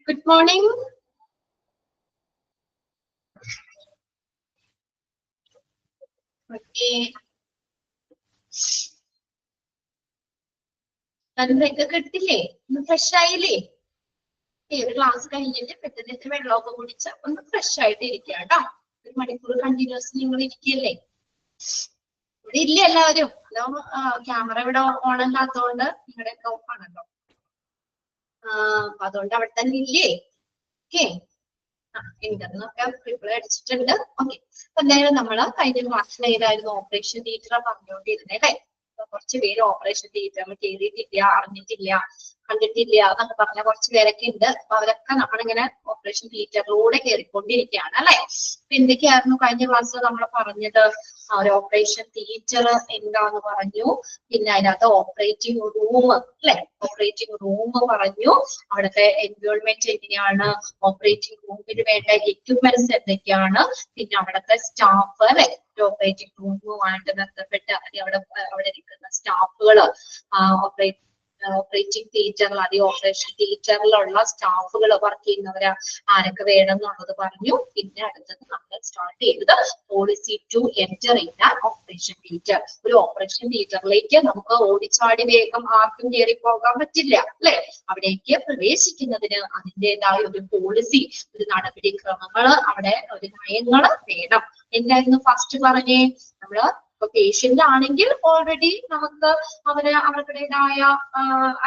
Good morning. Okay. നന്മയൊക്കെ കിട്ടില്ലേ? ഒന്ന് fresh ആയില്ലേ? ഒരു ക്ലാസ് കഴിഞ്ഞിട്ട് പെട്ടെന്ന് വെള്ളമൊക്കെ കുടിച്ച് ഒന്ന് ഫ്രഷ് ആയിട്ട് ഇരിക്കുക കേട്ടോ. 1 മണിക്കൂർ കണ്ടിന്യൂസ് നിങ്ങൾ ഇരിക്കല്ലേ? ഇവിടെ ഇല്ല എല്ലാവരും. ക്യാമറ ഇവിടെ ഓൺ അല്ലാത്തതുകൊണ്ട് നിങ്ങളുടെയൊക്കെ ഓഫ് ആണല്ലോ. അതുകൊണ്ട് അവിടെ തന്നെ ഇല്ലേ? ഓക്കെ. എനിക്കതൊക്കെ റിപ്ലൈ അടിച്ചിട്ടുണ്ട്. ഓക്കെ. അപ്പൊ എന്തായാലും നമ്മള് കഴിഞ്ഞ ക്ലാസ്സിൽ ഏതായിരുന്നു ഓപ്പറേഷൻ തിയേറ്റർ പറഞ്ഞുകൊണ്ടിരുന്നേ അല്ലെ? കുറച്ച് പേര് ഓപ്പറേഷൻ തിയേറ്റർ കേറിയിട്ടില്ല, അറിഞ്ഞിട്ടില്ല, കണ്ടിട്ടില്ല എന്നൊക്കെ പറഞ്ഞ കുറച്ച് പേരൊക്കെ ഉണ്ട്. അപ്പൊ അവരൊക്കെ നമ്മളിങ്ങനെ ഓപ്പറേഷൻ തിയേറ്ററിലൂടെ കയറിക്കൊണ്ടിരിക്കുകയാണ് അല്ലെ? അപ്പൊ എന്തൊക്കെയായിരുന്നു കഴിഞ്ഞ ക്ലാസ്സിൽ നമ്മൾ പറഞ്ഞത്? ഒരു ഓപ്പറേഷൻ തിയേറ്റർ എന്താന്ന് പറഞ്ഞു, പിന്നെ അതിനകത്ത് ഓപ്പറേറ്റിംഗ് റൂം അല്ലെ? ഓപ്പറേറ്റിംഗ് റൂം പറഞ്ഞു, അവിടുത്തെ എൻവയോൺമെന്റ് എങ്ങനെയാണ്, ഓപ്പറേറ്റിംഗ് റൂമിന് വേണ്ട എക്യുപ്മെന്റ്സ് എന്തൊക്കെയാണ്, പിന്നെ അവിടുത്തെ സ്റ്റാഫ് അല്ലെ? ഓപ്പറേറ്റിംഗ് റൂമുമായിട്ട് ബന്ധപ്പെട്ട് അവിടെ ഇരിക്കുന്ന സ്റ്റാഫുകള്, ഓപ്പറേറ്റിംഗ് തിയേറ്ററിൽ അല്ലെങ്കിൽ ഓപ്പറേഷൻ തിയേറ്ററിലുള്ള സ്റ്റാഫുകൾ വർക്ക് ചെയ്യുന്നവര് ആരൊക്കെ വേണം എന്നുള്ളത് പറഞ്ഞു. പിന്നെ അടുത്തത് നമ്മൾ സ്റ്റാർട്ട് ചെയ്തത് policy to enter in operation theatre. ഒരു ഓപ്പറേഷൻ തിയേറ്ററിലേക്ക് നമുക്ക് ഓടിച്ചാടി വേഗം ആർക്കും കയറി പോകാൻ പറ്റില്ല അല്ലെ? അവിടേക്ക് പ്രവേശിക്കുന്നതിന് അതിൻ്റെതായ ഒരു പോളിസി, ഒരു നടപടിക്രമങ്ങള്, അവിടെ ഒരു നയങ്ങള് വേണം. എന്തായിരുന്നു ഫസ്റ്റ് പറഞ്ഞേ? നമ്മള് ഇപ്പൊ പേഷ്യന്റ് ആണെങ്കിൽ ഓൾറെഡി നമുക്ക് അവർക്കുടേതായ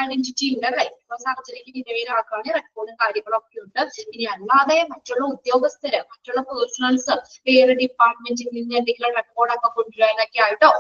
ഐഡന്റിറ്റി ഉണ്ട് അല്ലെ? ഇപ്പൊ സർജറിക്ക് വിധേയരാക്കാണ് റെക്കോർഡും കാര്യങ്ങളൊക്കെ ഉണ്ട്. ഇനി അല്ലാതെ മറ്റുള്ള ഉദ്യോഗസ്ഥര്, മറ്റുള്ള പേഴ്സണൽസ് വേറെ ഡിപ്പാർട്ട്മെന്റിൽ നിന്ന് എന്തെങ്കിലും റെക്കോർഡൊക്കെ കൊണ്ടുവരാനൊക്കെ ആയിട്ടോ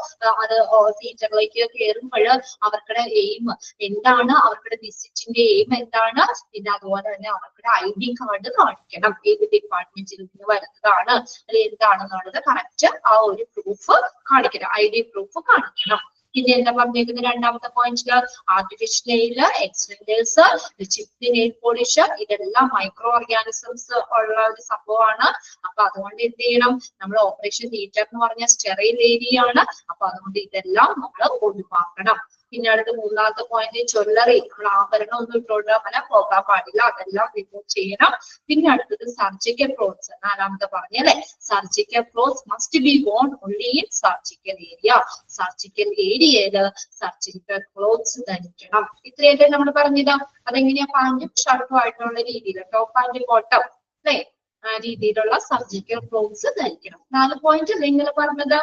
അത് തിയേറ്ററിലേക്ക് കയറുമ്പോൾ അവർക്കുടെ എയിം എന്താണ്, അവരുടെ വിസിറ്റിന്റെ എയിം എന്താണ്, പിന്നെ അതുപോലെ തന്നെ അവർക്കുടെ ID കാർഡ് കാണിക്കണം. ഏത് ഡിപ്പാർട്ട്മെന്റിൽ നിന്ന് വരുന്നതാണ് അല്ലെങ്കിൽ എന്താണെന്നുള്ളത് കറക്റ്റ് ആ ഒരു പ്രൂഫ് കാണിക്കണം, ID പ്രൂഫ് കാണിക്കണം. പിന്നെ എന്താ പറഞ്ഞേക്കുന്നത് രണ്ടാമത്തെ പോയിന്റില്? Artificial nail, extenders, chip nail polish, ഇതെല്ലാം മൈക്രോ ഓർഗാനിസംസ് ഉള്ള ഒരു സംഭവമാണ്. അപ്പൊ അതുകൊണ്ട് എന്ത് ചെയ്യണം? നമ്മൾ ഓപ്പറേഷൻ തിയേറ്റർ എന്ന് പറഞ്ഞ സ്റ്റെറൈൽ ഏരിയ ആണ്. അപ്പൊ അതുകൊണ്ട് ഇതെല്ലാം നമ്മൾ ഒഴിവാക്കണം. പിന്നെ അടുത്ത മൂന്നാമത്തെ പോയിന്റ് ജ്വല്ലറി, നമ്മൾ ആഭരണം ഒന്നും ഇട്ടോണ്ട് അങ്ങനെ പോകാൻ പാടില്ല, അതെല്ലാം റിമൂവ് ചെയ്യണം. പിന്നെ അടുത്തത് സർജിക്കൽ ക്ലോത്ത്സ്, നാലാമത്തെ പറഞ്ഞല്ലേ? Surgical clothes must be worn only in surgical area. Surgical ഏരിയയില് സർജിക്കൽ ക്ലോത്ത്സ് ധരിക്കണം. ഇത്രയല്ലേ നമ്മൾ പറഞ്ഞത്? അതെങ്ങനെയാ? പാന്റും ഷർട്ടും ആയിട്ടുള്ള രീതിയിൽ, ടോപ്പ് ആൻഡ് ബോട്ടം അല്ലെ? ആ രീതിയിലുള്ള സർജിക്കൽ ക്ലോത്ത്സ് ധരിക്കണം. 4 പോയിന്റ് നിങ്ങൾ പറഞ്ഞത്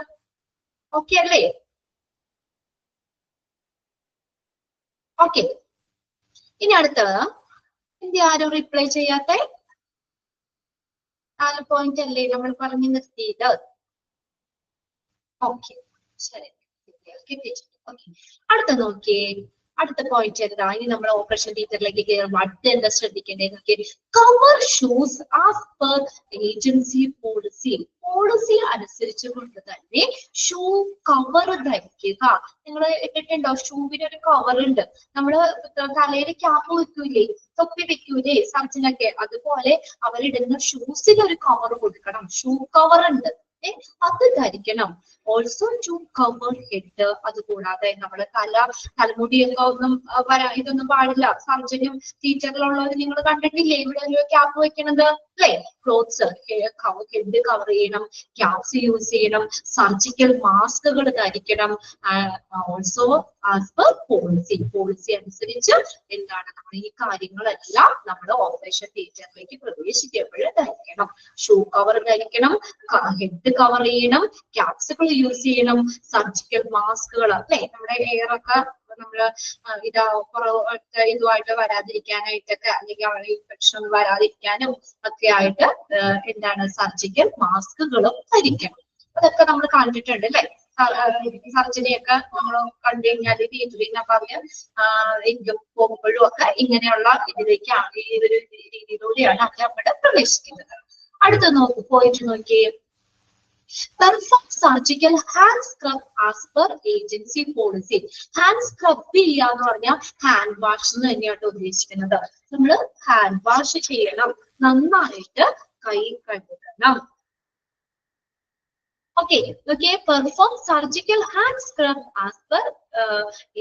ഓക്കെ അല്ലേ? ഓക്കെ. ഇനി അടുത്തത് എന്ത് ആരും റിപ്ലൈ ചെയ്യാത്ത? 4 പോയിന്റ് അല്ലേ നമ്മൾ പറഞ്ഞു നിർത്തിയത്? ഓക്കെ, ശരി. അടുത്ത നോക്കിയേ, അടുത്ത പോയിന്റ് എന്താ? ഇനി നമ്മൾ ഓപ്പറേഷൻ തിയേറ്ററിലേക്ക് കയറുമ്പോൾ അടുത്ത എന്താ ശ്രദ്ധിക്കേണ്ടത് നോക്കിയേ? Cover shoes as per agency policy. Policy അനുസരിച്ച് കൊണ്ട് തന്നെ ഷൂ കവർ ധരിക്കുക. നിങ്ങൾ ഇട്ടിട്ടുണ്ടോ? ഷൂവിന് ഒരു കവർ ഉണ്ട്. നമ്മള് തലയിൽ ക്യാപ്പ് വെക്കൂലേ, തൊപ്പി വെക്കൂലേ സർജനൊക്കെ, അതുപോലെ അവരിടുന്ന ഷൂസിന് ഒരു കവർ കൊടുക്കണം. ഷൂ കവർ ഉണ്ട്, അത് ധരിക്കണം. Also to cover head. അതുകൂടാതെ നമ്മള് തലമുടിയൊക്കെ ഒന്നും ഇതൊന്നും പാടില്ല. സർജനും ടീച്ചറിലുള്ളവർ നിങ്ങൾ കണ്ടിട്ടില്ലേ ഇവിടെ ഒരു ക്യാപ്പ് വെക്കണത് അല്ലെ? ക്ലോത്ത്സ് ഹെഡ് കവർ ചെയ്യണം, ക്യാപ്സ് യൂസ് ചെയ്യണം, സർജിക്കൽ മാസ്കുകൾ ധരിക്കണം. ഓൾസോ ആസ് പെർ പോളിസി അനുസരിച്ച് എന്താണ് നമ്മൾ ഈ കാര്യങ്ങളെല്ലാം നമ്മൾ ഓപ്പറേഷൻ തിയേറ്ററിലേക്ക് പ്രവേശിക്കുമ്പോൾ ധരിക്കണം. ഷൂ കവർ ധരിക്കണം, ഹെഡ് കവർ ചെയ്യണം, ക്യാപ്സുകൾ യൂസ് ചെയ്യണം, സർജിക്കൽ മാസ്കുകൾ അല്ലെ? നമ്മുടെ എയർ ഒക്കെ നമ്മള് ഇതുമായിട്ട് വരാതിരിക്കാനായിട്ടൊക്കെ, അല്ലെങ്കിൽ അവരുടെ ഇൻഫെക്ഷൻ ഒന്നും വരാതിരിക്കാനും ഒക്കെ ആയിട്ട് എന്താണ് സർജിക്കൽ മാസ്കുകളും ധരിക്കണം. അതൊക്കെ നമ്മൾ കണ്ടിട്ടുണ്ട് അല്ലെ? സർജറിയൊക്കെ നമ്മൾ കണ്ടു കഴിഞ്ഞാൽ തിയേറ്ററിൽ പറഞ്ഞ് എനിക്ക് പോകുമ്പോഴും ഒക്കെ ഇങ്ങനെയുള്ള ഇതിലേക്കാണ്, ഈ ഒരു രീതിയിലൂടെയാണ് അത് അവിടെ പ്രവേശിക്കുന്നത്. അടുത്ത പോയിട്ട് നോക്കിയേ, perform surgical hand scrub as per agency policy. Hand scrub ചെയ്യുക എന്ന് പറഞ്ഞാൽ ഹാൻഡ് വാഷ് എന്ന് തന്നെയാണ് ഉദ്ദേശിക്കുന്നത്. നമ്മൾ ഹാൻഡ് വാഷ് ചെയ്യണം, നന്നായിട്ട് കൈ കഴുകണം. Okay, perform surgical hand scrub as per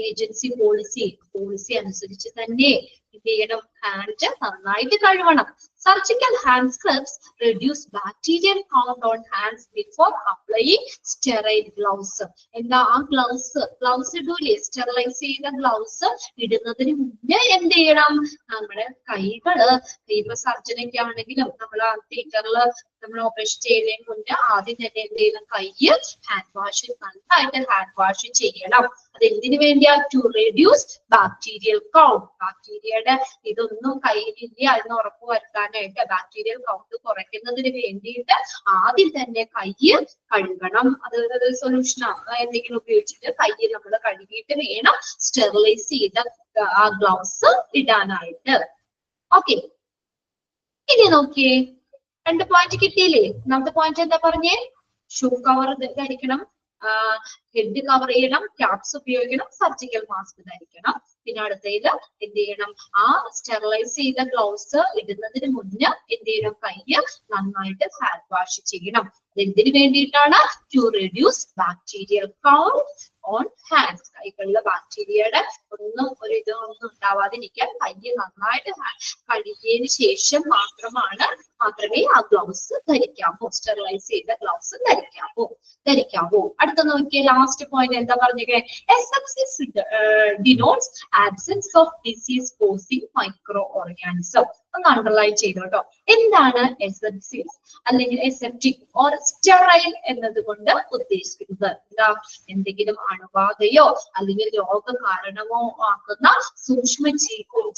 agency policy. Policy അനുസരിച്ച് തന്നെ എന്ത് ചെയ്യണം? ഹാൻഡ് നന്നായിട്ട് കഴുകണം. Surgical hand scrubs reduce bacterial count on hands before applying sterile gloves. എന്താ ആ ഗ്ലൗസ് ഇടൂലേ? സ്റ്റെറിലൈസ് ചെയ്ത ഗ്ലൗസ് ഇടുന്നതിന് മുന്നേ എന്ത് ചെയ്യണം? നമ്മുടെ കൈകള് ഇപ്പൊ സർജനൊക്കെ ആണെങ്കിലും നമ്മൾ ആ തിയേറ്ററിൽ നമ്മൾ ഓപ്പറേഷൻ ചെയ്യുന്നതിന് മുന്നേ ആദ്യം തന്നെ എന്ത് ചെയ്യണം? കൈ ഹാൻഡ് വാഷ് നന്നായിട്ട് ഹാൻഡ് വാഷ് ചെയ്യണം. അത് എന്തിനു വേണ്ടിയാ? To reduce bacterial count. ബാക്ടീരിയയുടെ ഇതൊന്നും കയ്യിലില്ല എന്ന് ഉറപ്പ് വരുത്താനായിട്ട്, ബാക്ടീരിയൽ കൗണ്ട് കുറയ്ക്കുന്നതിന് വേണ്ടിയിട്ട് ആദ്യം തന്നെ കൈ കഴുകണം. അത് സൊല്യൂഷനോ എന്തെങ്കിലും ഉപയോഗിച്ചിട്ട് കൈ നമ്മൾ കഴുകിയിട്ട് വേണം സ്റ്റെറിലൈസ് ചെയ്ത ആ ഗ്ലൗസ് ഇടാനായിട്ട്. ഓക്കെ, ഇനി നോക്കിയേ, 2 പോയിന്റ് കിട്ടിയില്ലേ? ഒന്നാമത്തെ പോയിന്റ് എന്താ പറഞ്ഞേ? ഷൂ കവർ ധരിക്കണം, ഹെഡ് കവർ ചെയ്യണം, ക്യാപ്സ് ഉപയോഗിക്കണം, സർജിക്കൽ മാസ്ക് ധരിക്കണം. പിന്നെ അടുത്തത് എന്ത് ചെയ്യണം? ആ സ്റ്റെറിലൈസ് ചെയ്ത ഗ്ലൗസ് ഇടുന്നതിന് മുന്നേ എന്ത് ചെയ്യണം? കൈ നന്നായിട്ട് ഹാൻഡ് വാഷ് ചെയ്യണം. എന്തിനു വേണ്ടിയിട്ടാണ്? To reduce bacterial count on hands. കൈകളിലെ ബാക്ടീരിയയുടെ ഒന്നും ഒരു ഇതൊന്നും ഉണ്ടാവാതിരിക്കാൻ കൈ നന്നായിട്ട് കഴുകിയതിന് ശേഷം മാത്രമേ ആ ഗ്ലൗസ് ധരിക്കാവൂ. സ്റ്റെറിലൈസ് ചെയ്ത ഗ്ലൗസ് ധരിക്കാവൂ. അടുത്ത നോക്കിയേ, ലാസ്റ്റ് പോയിന്റ് എന്താ പറഞ്ഞേ? asepsis denotes absence of disease causing micro organism. ഒന്ന് അണ്ടർലൈൻ ചെയ്തോട്ടോ. എന്താണ് asepsis അല്ലെങ്കിൽ aseptic or sterile എന്നതുകൊണ്ട് ഉദ്ദേശിക്കുന്നത്? എന്താ? എന്തെങ്കിലും അണുബാധയോ അല്ലെങ്കിൽ രോഗകാരണമോ ആക്കുന്ന സൂക്ഷ്മ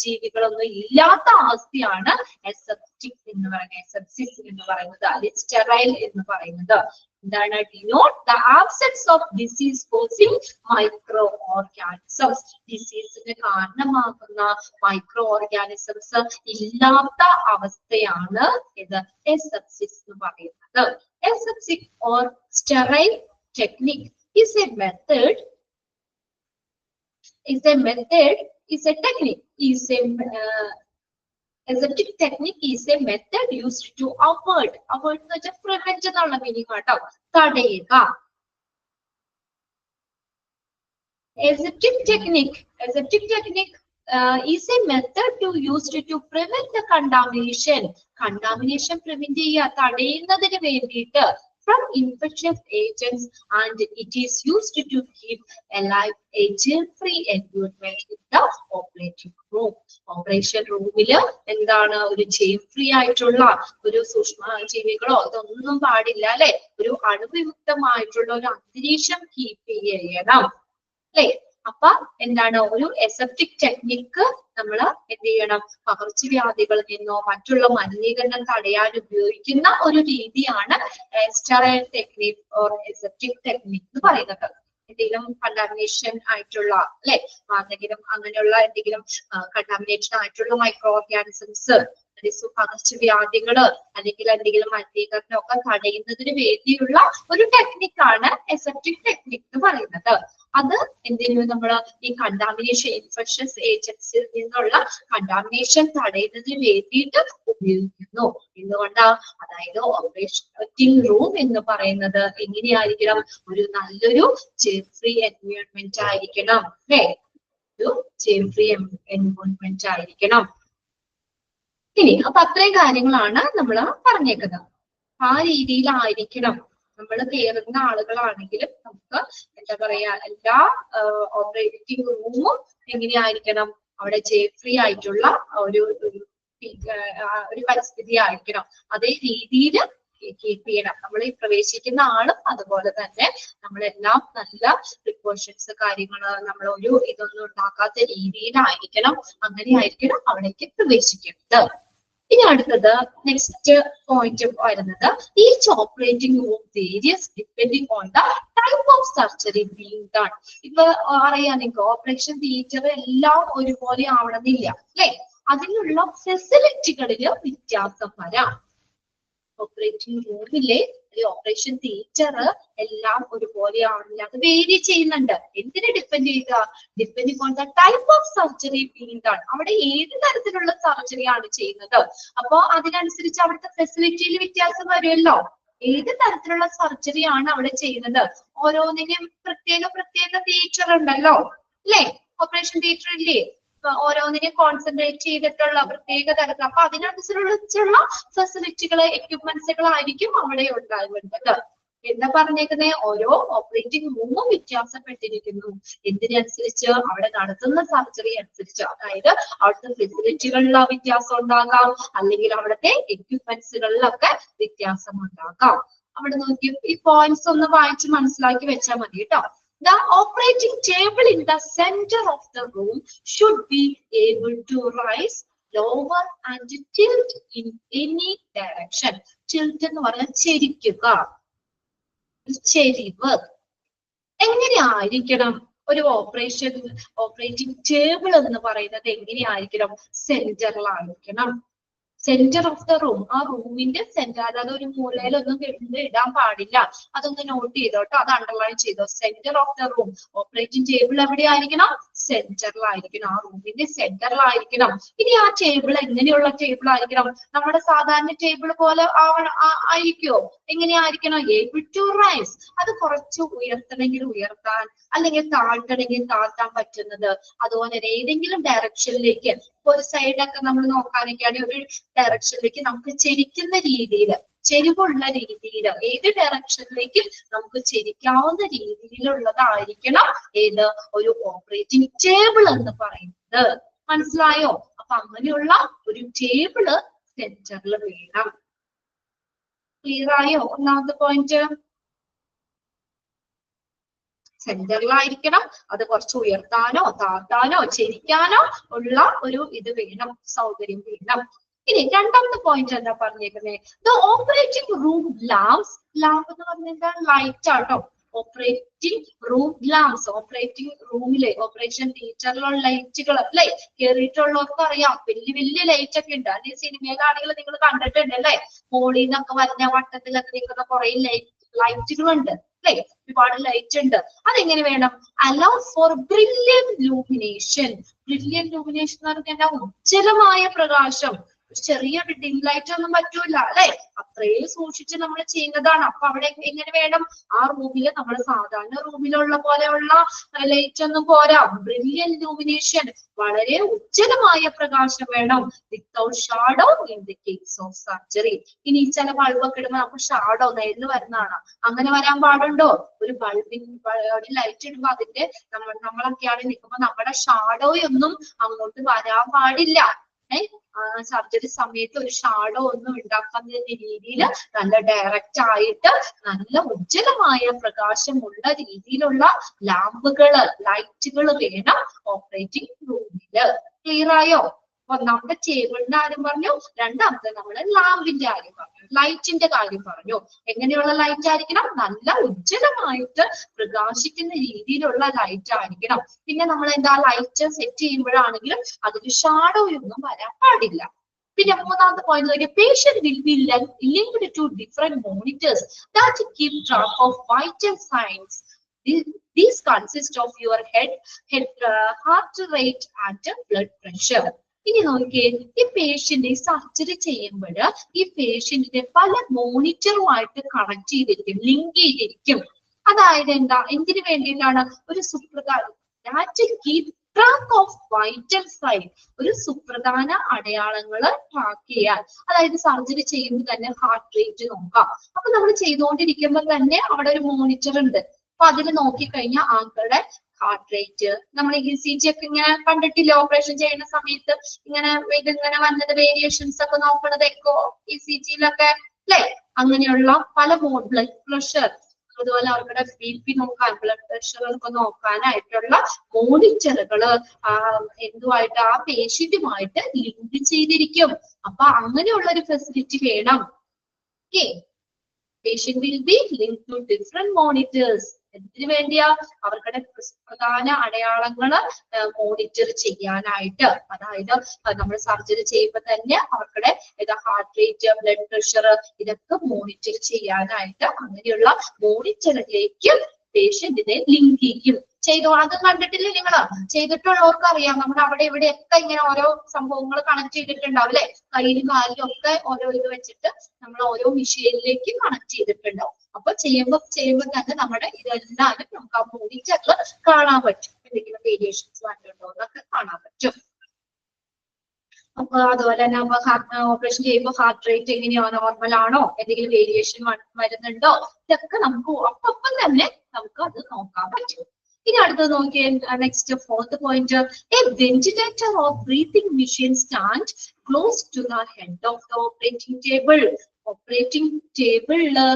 ജീവികളൊന്നും ഇല്ലാത്ത അവസ്ഥയാണ് aseptic എന്ന് പറയുന്നത്, asepsis എന്ന് പറയുന്നത്, അല്ലെങ്കിൽ sterile എന്ന് പറയുന്നത്. എന്താണ്? denote the absence of disease causing micro organisms. ഡിസീസിന് കാരണമാകുന്ന മൈക്രോ ഓർഗാനിസംസ് ഇല്ലാത്ത അവസ്ഥയാണ് ഇത് asepsis എന്ന് പറയുന്നത്. Aseptic or sterile technique is a method, aseptic technique is a method used to avoid എന്ന് വെച്ചാൽ prevent എന്നുള്ള മീനിങ് കേട്ടോ, തടയുക. Aseptic technique is a method used to prevent the contamination prevent ചെയ്യുക, തടയുന്നതിന് വേണ്ടിയിട്ട് from infectious agents, and it is used to keep alive a germ-free environment in the operating room. Operation roomil endana oru germ-free ആയിട്ടുള്ള ഒരു സൂക്ഷ്മ ജീവികളോ ഇതൊന്നും പാടില്ല അല്ലെ, ഒരു അണുവിമുക്തമായിട്ടുള്ള ഒരു അന്തരീക്ഷം കീപ്പ് ചെയ്യണം അല്ലെ. അപ്പൊ എന്താണ്? ഒരു അസെപ്റ്റിക് ടെക്നിക്ക് നമ്മൾ എന്ത് ചെയ്യണം? പകർച്ചവ്യാധികളിൽ നിന്നോ മറ്റുള്ള മലിനീകരണം തടയാൻ ഉപയോഗിക്കുന്ന ഒരു രീതിയാണ് sterile technique or aseptic technique എന്ന് പറയുന്നത്. എന്തെങ്കിലും കണ്ടാമിനേഷൻ ആയിട്ടുള്ള അല്ലെ, എന്തെങ്കിലും അങ്ങനെയുള്ള എന്തെങ്കിലും കണ്ടാമിനേഷൻ ആയിട്ടുള്ള മൈക്രോ ഓർഗാനിസംസ്, പകർച്ചവ്യാധികള് അല്ലെങ്കിൽ എന്തെങ്കിലും മലിനീകരണം ഒക്കെ തടയുന്നതിന് വേണ്ടിയുള്ള ഒരു ടെക്നിക്കാണ് അസെപ്റ്റിക് ടെക്നിക് എന്ന് പറയുന്നത്. അത് എന്തെങ്കിലും നമ്മൾ ഈ കണ്ടാമിനേഷൻ, ഇൻഫെക്ഷൻസ് ഏജൻസിൽ നിന്നുള്ള കണ്ടാമിനേഷൻ തടയുന്നതിന് വേണ്ടിയിട്ട് ഉപയോഗിക്കുന്നു. എന്തുകൊണ്ടാ? അതായത് ഓപ്പറേറ്റിംഗ് റൂം എന്ന് പറയുന്നത് എങ്ങനെയായിരിക്കണം? ഒരു നല്ലൊരു ജെം ഫ്രീ എൻവയോൺമെന്റ് ആയിരിക്കണം അല്ലെ, ഒരു ജെം ഫ്രീ എൻവയോൺമെന്റ് ആയിരിക്കണം. ഇനി അപ്പൊ അത്രയും കാര്യങ്ങളാണ് നമ്മൾ പറഞ്ഞേക്കുന്നത്. ആ രീതിയിലായിരിക്കണം നമ്മൾ കയറുന്ന ആളുകളാണെങ്കിലും നമുക്ക് എന്താ പറയാ, എല്ലാ ഓപ്പറേറ്റിംഗ് റൂമും എങ്ങനെയായിരിക്കണം? അവിടെ ജെം ഫ്രീ ആയിട്ടുള്ള ഒരു പരിസ്ഥിതി ആയിരിക്കണം. അതേ രീതിയിൽ കീപ്പ് ചെയ്യണം. നമ്മൾ ഈ പ്രവേശിക്കുന്ന ആളും അതുപോലെ തന്നെ നമ്മളെല്ലാം നല്ല പ്രിക്കോഷൻസ് കാര്യങ്ങൾ നമ്മൾ ഒരു ഇതൊന്നും ഉണ്ടാക്കാത്ത രീതിയിലായിരിക്കണം, അങ്ങനെയായിരിക്കണം അവിടേക്ക് പ്രവേശിക്കുന്നത്. ഇനി അടുത്തത് നെക്സ്റ്റ് പോയിന്റ് വരുന്നത്, each operating room various depending on the type of surgery being done. ഇപ്പൊ അറിയാം നിങ്ങൾക്ക്, ഓപ്പറേഷൻ തിയേറ്റർ എല്ലാം ഒരുപോലെ ആവണമെന്നില്ല അല്ലെ, അതിനുള്ള ഫെസിലിറ്റികളിൽ വ്യത്യാസം വരാം. ഓപ്പറേറ്റിംഗ് റൂമിലെ ഓപ്പറേഷൻ തിയേറ്റർ എല്ലാം ഒരുപോലെ ആവില്ല, അത് വേരി ചെയ്യുന്നുണ്ട്. എന്തിനെ ഡിപ്പെൻഡ് ചെയ്ത? Depending on the type of surgery being done. അവിടെ ഏത് തരത്തിലുള്ള സർജറിയാണ് ചെയ്യുന്നത്, അപ്പൊ അതിനനുസരിച്ച് അവിടുത്തെ ഫെസിലിറ്റിയിൽ വ്യത്യാസം വരുമല്ലോ. ഏത് തരത്തിലുള്ള സർജറിയാണ് അവിടെ ചെയ്യുന്നത്, ഓരോന്നിനും പ്രത്യേക തിയേറ്റർ ഉണ്ടല്ലോ അല്ലെ, ഓപ്പറേഷൻ തിയേറ്റർ ഇല്ലേ? ഓരോന്നിനെയും കോൺസെൻട്രേറ്റ് ചെയ്തിട്ടുള്ള പ്രത്യേക തരത്തിൽ, അപ്പൊ അതിനനുസരിച്ചുള്ള ഫെസിലിറ്റികൾ, എക്യുപ്മെന്റ്സുകളായിരിക്കും അവിടെ ഉണ്ടാവേണ്ടത്. എന്താ പറഞ്ഞേക്കുന്നത്? ഓരോ ഓപ്പറേറ്റിംഗ് റൂമും വ്യത്യാസപ്പെട്ടിരിക്കുന്നു. എന്തിനനുസരിച്ച്? അവിടെ നടത്തുന്ന സർജറി അനുസരിച്ച്. അതായത് അവിടുത്തെ ഫെസിലിറ്റികളിലെ വ്യത്യാസം ഉണ്ടാകാം, അല്ലെങ്കിൽ അവിടുത്തെ എക്യുപ്മെന്റ്സുകളിലൊക്കെ വ്യത്യാസം ഉണ്ടാകാം. അവിടെ നോക്കി ഈ പോയിന്റ്സ് ഒന്ന് വായിച്ച് മനസ്സിലാക്കി വെച്ചാൽ മതി കേട്ടോ. The operating table in the center of the room should be able to rise, lower and tilt in any direction. Tilt എന്ന് പറഞ്ഞാൽ ചെരിക്കുക, ചെരിവ്. എങ്ങനെയായിരിക്കണം ഒരു ഓപ്പറേറ്റിംഗ് ടേബിൾ എന്ന് പറയുന്നത്? എങ്ങനെയായിരിക്കണം? സെന്ററിലായിരിക്കണം. സെന്റർ ഓഫ് ദ റൂം, ആ റൂമിന്റെ സെന്റർ, അതായത് ഒരു മൂലയിലൊന്നും ഇടാൻ പാടില്ല. അതൊന്ന് നോട്ട് ചെയ്തോട്ടോ, അത് അണ്ടർലൈൻ ചെയ്തോ. Centre of the room, operating table എവിടെയായിരിക്കണം? സെന്ററിലായിരിക്കണം, ആ റൂമിന്റെ സെന്ററിലായിരിക്കണം. ഇനി ആ ടേബിൾ എങ്ങനെയുള്ള ടേബിൾ ആയിരിക്കണം? നമ്മുടെ സാധാരണ ടേബിൾ പോലെ ആയിരിക്കുമോ? എങ്ങനെയായിരിക്കണം? ഏബിൾ ടു റൈസ്, അത് കുറച്ച് ഉയർത്തണമെങ്കിൽ ഉയർത്താൻ, അല്ലെങ്കിൽ താഴ്ത്തണമെങ്കിൽ താഴ്ത്താൻ പറ്റുന്നത്. അതുപോലെ ഏതെങ്കിലും ഡയറക്ഷനിലേക്ക്, ഒരു സൈഡൊക്കെ നമ്മൾ നോക്കാനൊക്കെയാണെങ്കിൽ ഒരു ഡയറക്ഷനിലേക്ക് നമുക്ക് ചെരിക്കുന്ന രീതിയിൽ, ചെരിവുള്ള രീതിയിൽ, ഏത് ഡയറക്ഷനിലേക്ക് നമുക്ക് ചെരിക്കാവുന്ന രീതിയിലുള്ളതായിരിക്കണം ഏത്? ഒരു ഓപ്പറേറ്റിംഗ് ടേബിൾ എന്ന് പറയുന്നത്. മനസ്സിലായോ? അപ്പൊ അങ്ങനെയുള്ള ഒരു ടേബിള് സെന്ററിൽ വേണം. ക്ലിയർ ആയോ? ഒന്നാമത്തെ പോയിന്റ് സെന്ററിലായിരിക്കണം. അത് കുറച്ച് ഉയർത്താനോ താഴ്ത്താനോ ചെരിക്കാനോ ഉള്ള ഒരു ഇത് വേണം, സൗകര്യം വേണം. ഇനി രണ്ടാമത്തെ പോയിന്റ് എന്താ പറഞ്ഞേക്കുന്നത്? The operating room lamps. Lamp എന്ന് പറഞ്ഞാൽ ലൈറ്റ് ആട്ടോ. ഓപ്പറേറ്റിംഗ് റൂം ലാംപ്സ്, ഓപ്പറേറ്റിംഗ് റൂമിലെ ഓപ്പറേഷൻ തിയേറ്ററിലുള്ള ലൈറ്റുകൾ അല്ലേ? കയറിയിട്ടുള്ളവർക്ക് അറിയാം, വലിയ വലിയ ലൈറ്റ് ഒക്കെ ഉണ്ട്. അത് ഈ സിനിമയിലാണെങ്കിൽ നിങ്ങൾ കണ്ടിട്ടുണ്ട് അല്ലേ? മോളിൽ നിന്നൊക്കെ വരുന്ന വട്ടത്തിലൊക്കെ നിൽക്കുന്ന കുറെ ലൈറ്റുകളുണ്ട് അല്ലേ? ഒരുപാട് ലൈറ്റ് ഉണ്ട്. അതെങ്ങനെ വേണം? Allow for brilliant illumination. Brilliant illumination എന്ന് പറഞ്ഞാൽ ഉജ്ജ്വലമായ പ്രകാശം. ചെറിയ ഡിം ലൈറ്റ് ഒന്നും പറ്റൂല അല്ലെ? അത്രയും സൂക്ഷിച്ച് നമ്മൾ ചെയ്യുന്നതാണ്. അപ്പൊ അവിടെ എങ്ങനെ വേണം? ആ റൂമില് നമ്മൾ സാധാരണ റൂമിലുള്ള പോലെയുള്ള ലൈറ്റ് ഒന്നും പോരാ. ബ്രില്യൻ ലൂമിനേഷൻ, വളരെ ഉജ്ജ്വലമായ പ്രകാശം വേണം. Without shadow in the case of surgery. ഇനി ചില ബൾബൊക്കെ ഇടുമ്പോൾ നമുക്ക് ഷാഡോ നേരിൽ വരുന്നതാണ്. അങ്ങനെ വരാൻ പാടുണ്ടോ? ഒരു ബൾബിന് ലൈറ്റ് ഇടുമ്പോ അതിന്റെ നമ്മളൊക്കെയാണ് നിൽക്കുമ്പോ നമ്മുടെ ഷാഡോയൊന്നും അങ്ങോട്ട് വരാൻ പാടില്ല. സർജറി സമയത്ത് ഒരു ഷാഡോ ഒന്നും ഉണ്ടാക്കുന്ന രീതിയിൽ നല്ല ഡയറക്റ്റ് ആയിട്ട് നല്ല ഉജ്ജ്വലമായ പ്രകാശമുള്ള രീതിയിലുള്ള ലാമ്പുകള്, ലൈറ്റുകൾ വേണം ഓപ്പറേറ്റിംഗ് റൂമില്. ക്ലിയർ ആയോ? ഒന്നാമത്തെ ടേബിളിന്റെ കാര്യം പറഞ്ഞു, രണ്ടാമത്തെ നമ്മൾ ലാമ്പിന്റെ കാര്യം പറഞ്ഞു, ലൈറ്റിന്റെ കാര്യം പറഞ്ഞു. എങ്ങനെയുള്ള ലൈറ്റ് ആയിരിക്കണം? നല്ല ഉജ്ജ്വലമായിട്ട് പ്രകാശിക്കുന്ന രീതിയിലുള്ള ലൈറ്റ് ആയിരിക്കണം. പിന്നെ നമ്മൾ എന്താ ലൈറ്റ് സെറ്റ് ചെയ്യുമ്പോഴാണെങ്കിലും അതിന് ഷാഡോയൊന്നും വരാൻ പാടില്ല. പിന്നെ മൂന്നാമത്തെ പോയിന്റ് നോക്കിയാൽ patient will be linked to different monitors that keep track of vital signs. These consist of your heart rate and blood pressure. ഇനി നോക്കിയേ, ഈ പേഷ്യന്റ് സർജറി ചെയ്യുമ്പോൾ ഈ പേഷ്യന്റിനെ പല മോണിറ്ററുമായിട്ട് കണക്ട് ചെയ്തിരിക്കും, ലിങ്ക് ചെയ്തിരിക്കും. അതായത് എന്താ, എന്തിനു വേണ്ടിയിട്ടാണ്? ഒരു സുപ്രധാന ട്രാക്ക് ഓഫ് വൈറ്റൽ സൈൻ, ഒരു സുപ്രധാന അടയാളങ്ങള് ട്രാക്ക് ചെയ്യാൻ. അതായത് സർജറി ചെയ്യുമ്പോൾ തന്നെ ഹാർട്ട് റേറ്റ് നോക്കാം. അപ്പൊ നമ്മൾ ചെയ്തുകൊണ്ടിരിക്കുമ്പോൾ തന്നെ അവിടെ ഒരു മോണിറ്റർ ഉണ്ട്. അപ്പൊ അതിൽ നോക്കിക്കഴിഞ്ഞാൽ ആളുടെ ഹാർട്ട് റേറ്റ്, നമ്മൾ ECG ഒക്കെ ഇങ്ങനെ കണ്ടിട്ടില്ല ഓപ്പറേഷൻ ചെയ്യുന്ന സമയത്ത്, ഇതിങ്ങനെ വന്നത് വേരിയേഷൻസ് ഒക്കെ നോക്കണത് എക്കോ ECGയിലൊക്കെ അല്ലെ? അങ്ങനെയുള്ള പല ബ്ലഡ് പ്രഷർ, അതുപോലെ അവരുടെ BP നോക്കാൻ, ബ്ലഡ് പ്രഷർ ഒക്കെ നോക്കാനായിട്ടുള്ള മോണിറ്ററുകള് എന്തുമായിട്ട്? ആ പേഷ്യന്റുമായിട്ട് ലിങ്ക് ചെയ്തിരിക്കും. അപ്പൊ അങ്ങനെയുള്ള ഒരു ഫെസിലിറ്റി വേണം. Patient will be linked to different monitors. എന്തിനു വേണ്ടിയാ? അവരുടെ പ്രധാന അടയാളങ്ങള് മോണിറ്റർ ചെയ്യാനായിട്ട്. അതായത് നമ്മൾ സർജറി ചെയ്യുമ്പോൾ തന്നെ അവരുടെ ഹാർട്ട് റേറ്റ്, ബ്ലഡ് പ്രഷർ ഇതൊക്കെ മോണിറ്റർ ചെയ്യാനായിട്ട് അങ്ങനെയുള്ള മോണിറ്ററിലേക്ക് പേഷ്യന്റിനെ ലിങ്ക് ചെയ്യും. അത് കണ്ടിട്ടില്ലേ നിങ്ങള്? ചെയ്തിട്ടുള്ളവർക്ക് അറിയാം. നമ്മുടെ അവിടെ ഇവിടെയൊക്കെ ഇങ്ങനെ ഓരോ സംഭവങ്ങൾ കണക്ട് ചെയ്തിട്ടുണ്ടാവും അല്ലെ? കയ്യിലും കാലിലും ഒക്കെ ഓരോ ഇത് വെച്ചിട്ട് നമ്മൾ ഓരോ മെഷീനിലേക്ക് കണക്ട് ചെയ്തിട്ടുണ്ടാവും. അപ്പൊ ചെയ്യുമ്പോൾ തന്നെ നമ്മുടെ ഇതെല്ലാവരും നമുക്ക് ആ മോണിറ്ററിൽ കാണാൻ പറ്റും. എന്തെങ്കിലും വേരിയേഷൻസ് വന്നിട്ടുണ്ടോ എന്നൊക്കെ കാണാൻ പറ്റും. അപ്പൊ അതുപോലെ തന്നെ ഓപ്പറേഷൻ ചെയ്യുമ്പോൾ ഹാർട്ട് റേറ്റ് എങ്ങനെയാ, നോർമൽ ആണോ, എന്തെങ്കിലും വേരിയേഷൻ വരുന്നുണ്ടോ, ഇതൊക്കെ നമുക്ക് ഒപ്പം തന്നെ നമുക്ക് അത് നോക്കാൻ പറ്റും. ഇനി അടുത്തത് നോക്കിയേ, next fourth point, a ventilator or breathing machine stand close to the head of the operating table. Operating ടേബിളില്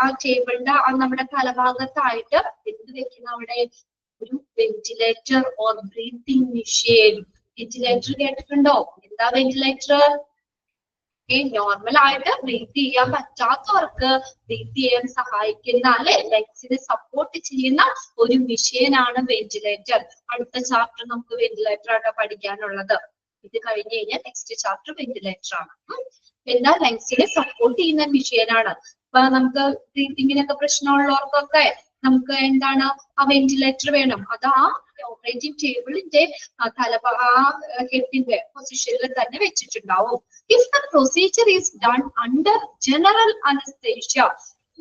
ആ ടേബിളിന്റെ നമ്മുടെ തലഭാഗത്തായിട്ട് എന്ത് വെക്കുന്ന അവിടെ, ഒരു ventilator or breathing machine. Ventilator കേട്ടിട്ടുണ്ടോ? എന്താ വെന്റിലേറ്റർ? നോർമൽ ആയിട്ട് ബ്രീത്ത് ചെയ്യാൻ പറ്റാത്തവർക്ക് ബ്രീത്ത് ചെയ്യാൻ സഹായിക്കുന്ന, അല്ലെ, ലങ്സിനെ സപ്പോർട്ട് ചെയ്യുന്ന ഒരു മെഷീനാണ് വെന്റിലേറ്റർ. അടുത്ത ചാപ്റ്റർ നമുക്ക് വെന്റിലേറ്റർ ആണ് പഠിക്കാനുള്ളത്. ഇത് കഴിഞ്ഞ് കഴിഞ്ഞാൽ നെക്സ്റ്റ് ചാപ്റ്റർ വെന്റിലേറ്റർ ആണ്. എന്താ, ലങ്സിനെ സപ്പോർട്ട് ചെയ്യുന്ന മെഷീനാണ്. ഇപ്പൊ നമുക്ക് ബ്രീത്തിങ്ങിനൊക്കെ പ്രശ്നമുള്ളവർക്കൊക്കെ നമുക്ക് എന്താണ്, ആ വെന്റിലേറ്റർ വേണം. അത് ആ ഓപ്പറേറ്റിംഗ് ടേബിളിന്റെ ഹെഡിന്റെ പൊസിഷനിൽ തന്നെ വെച്ചിട്ടുണ്ടാവും. If the procedure is done under general anaesthesia,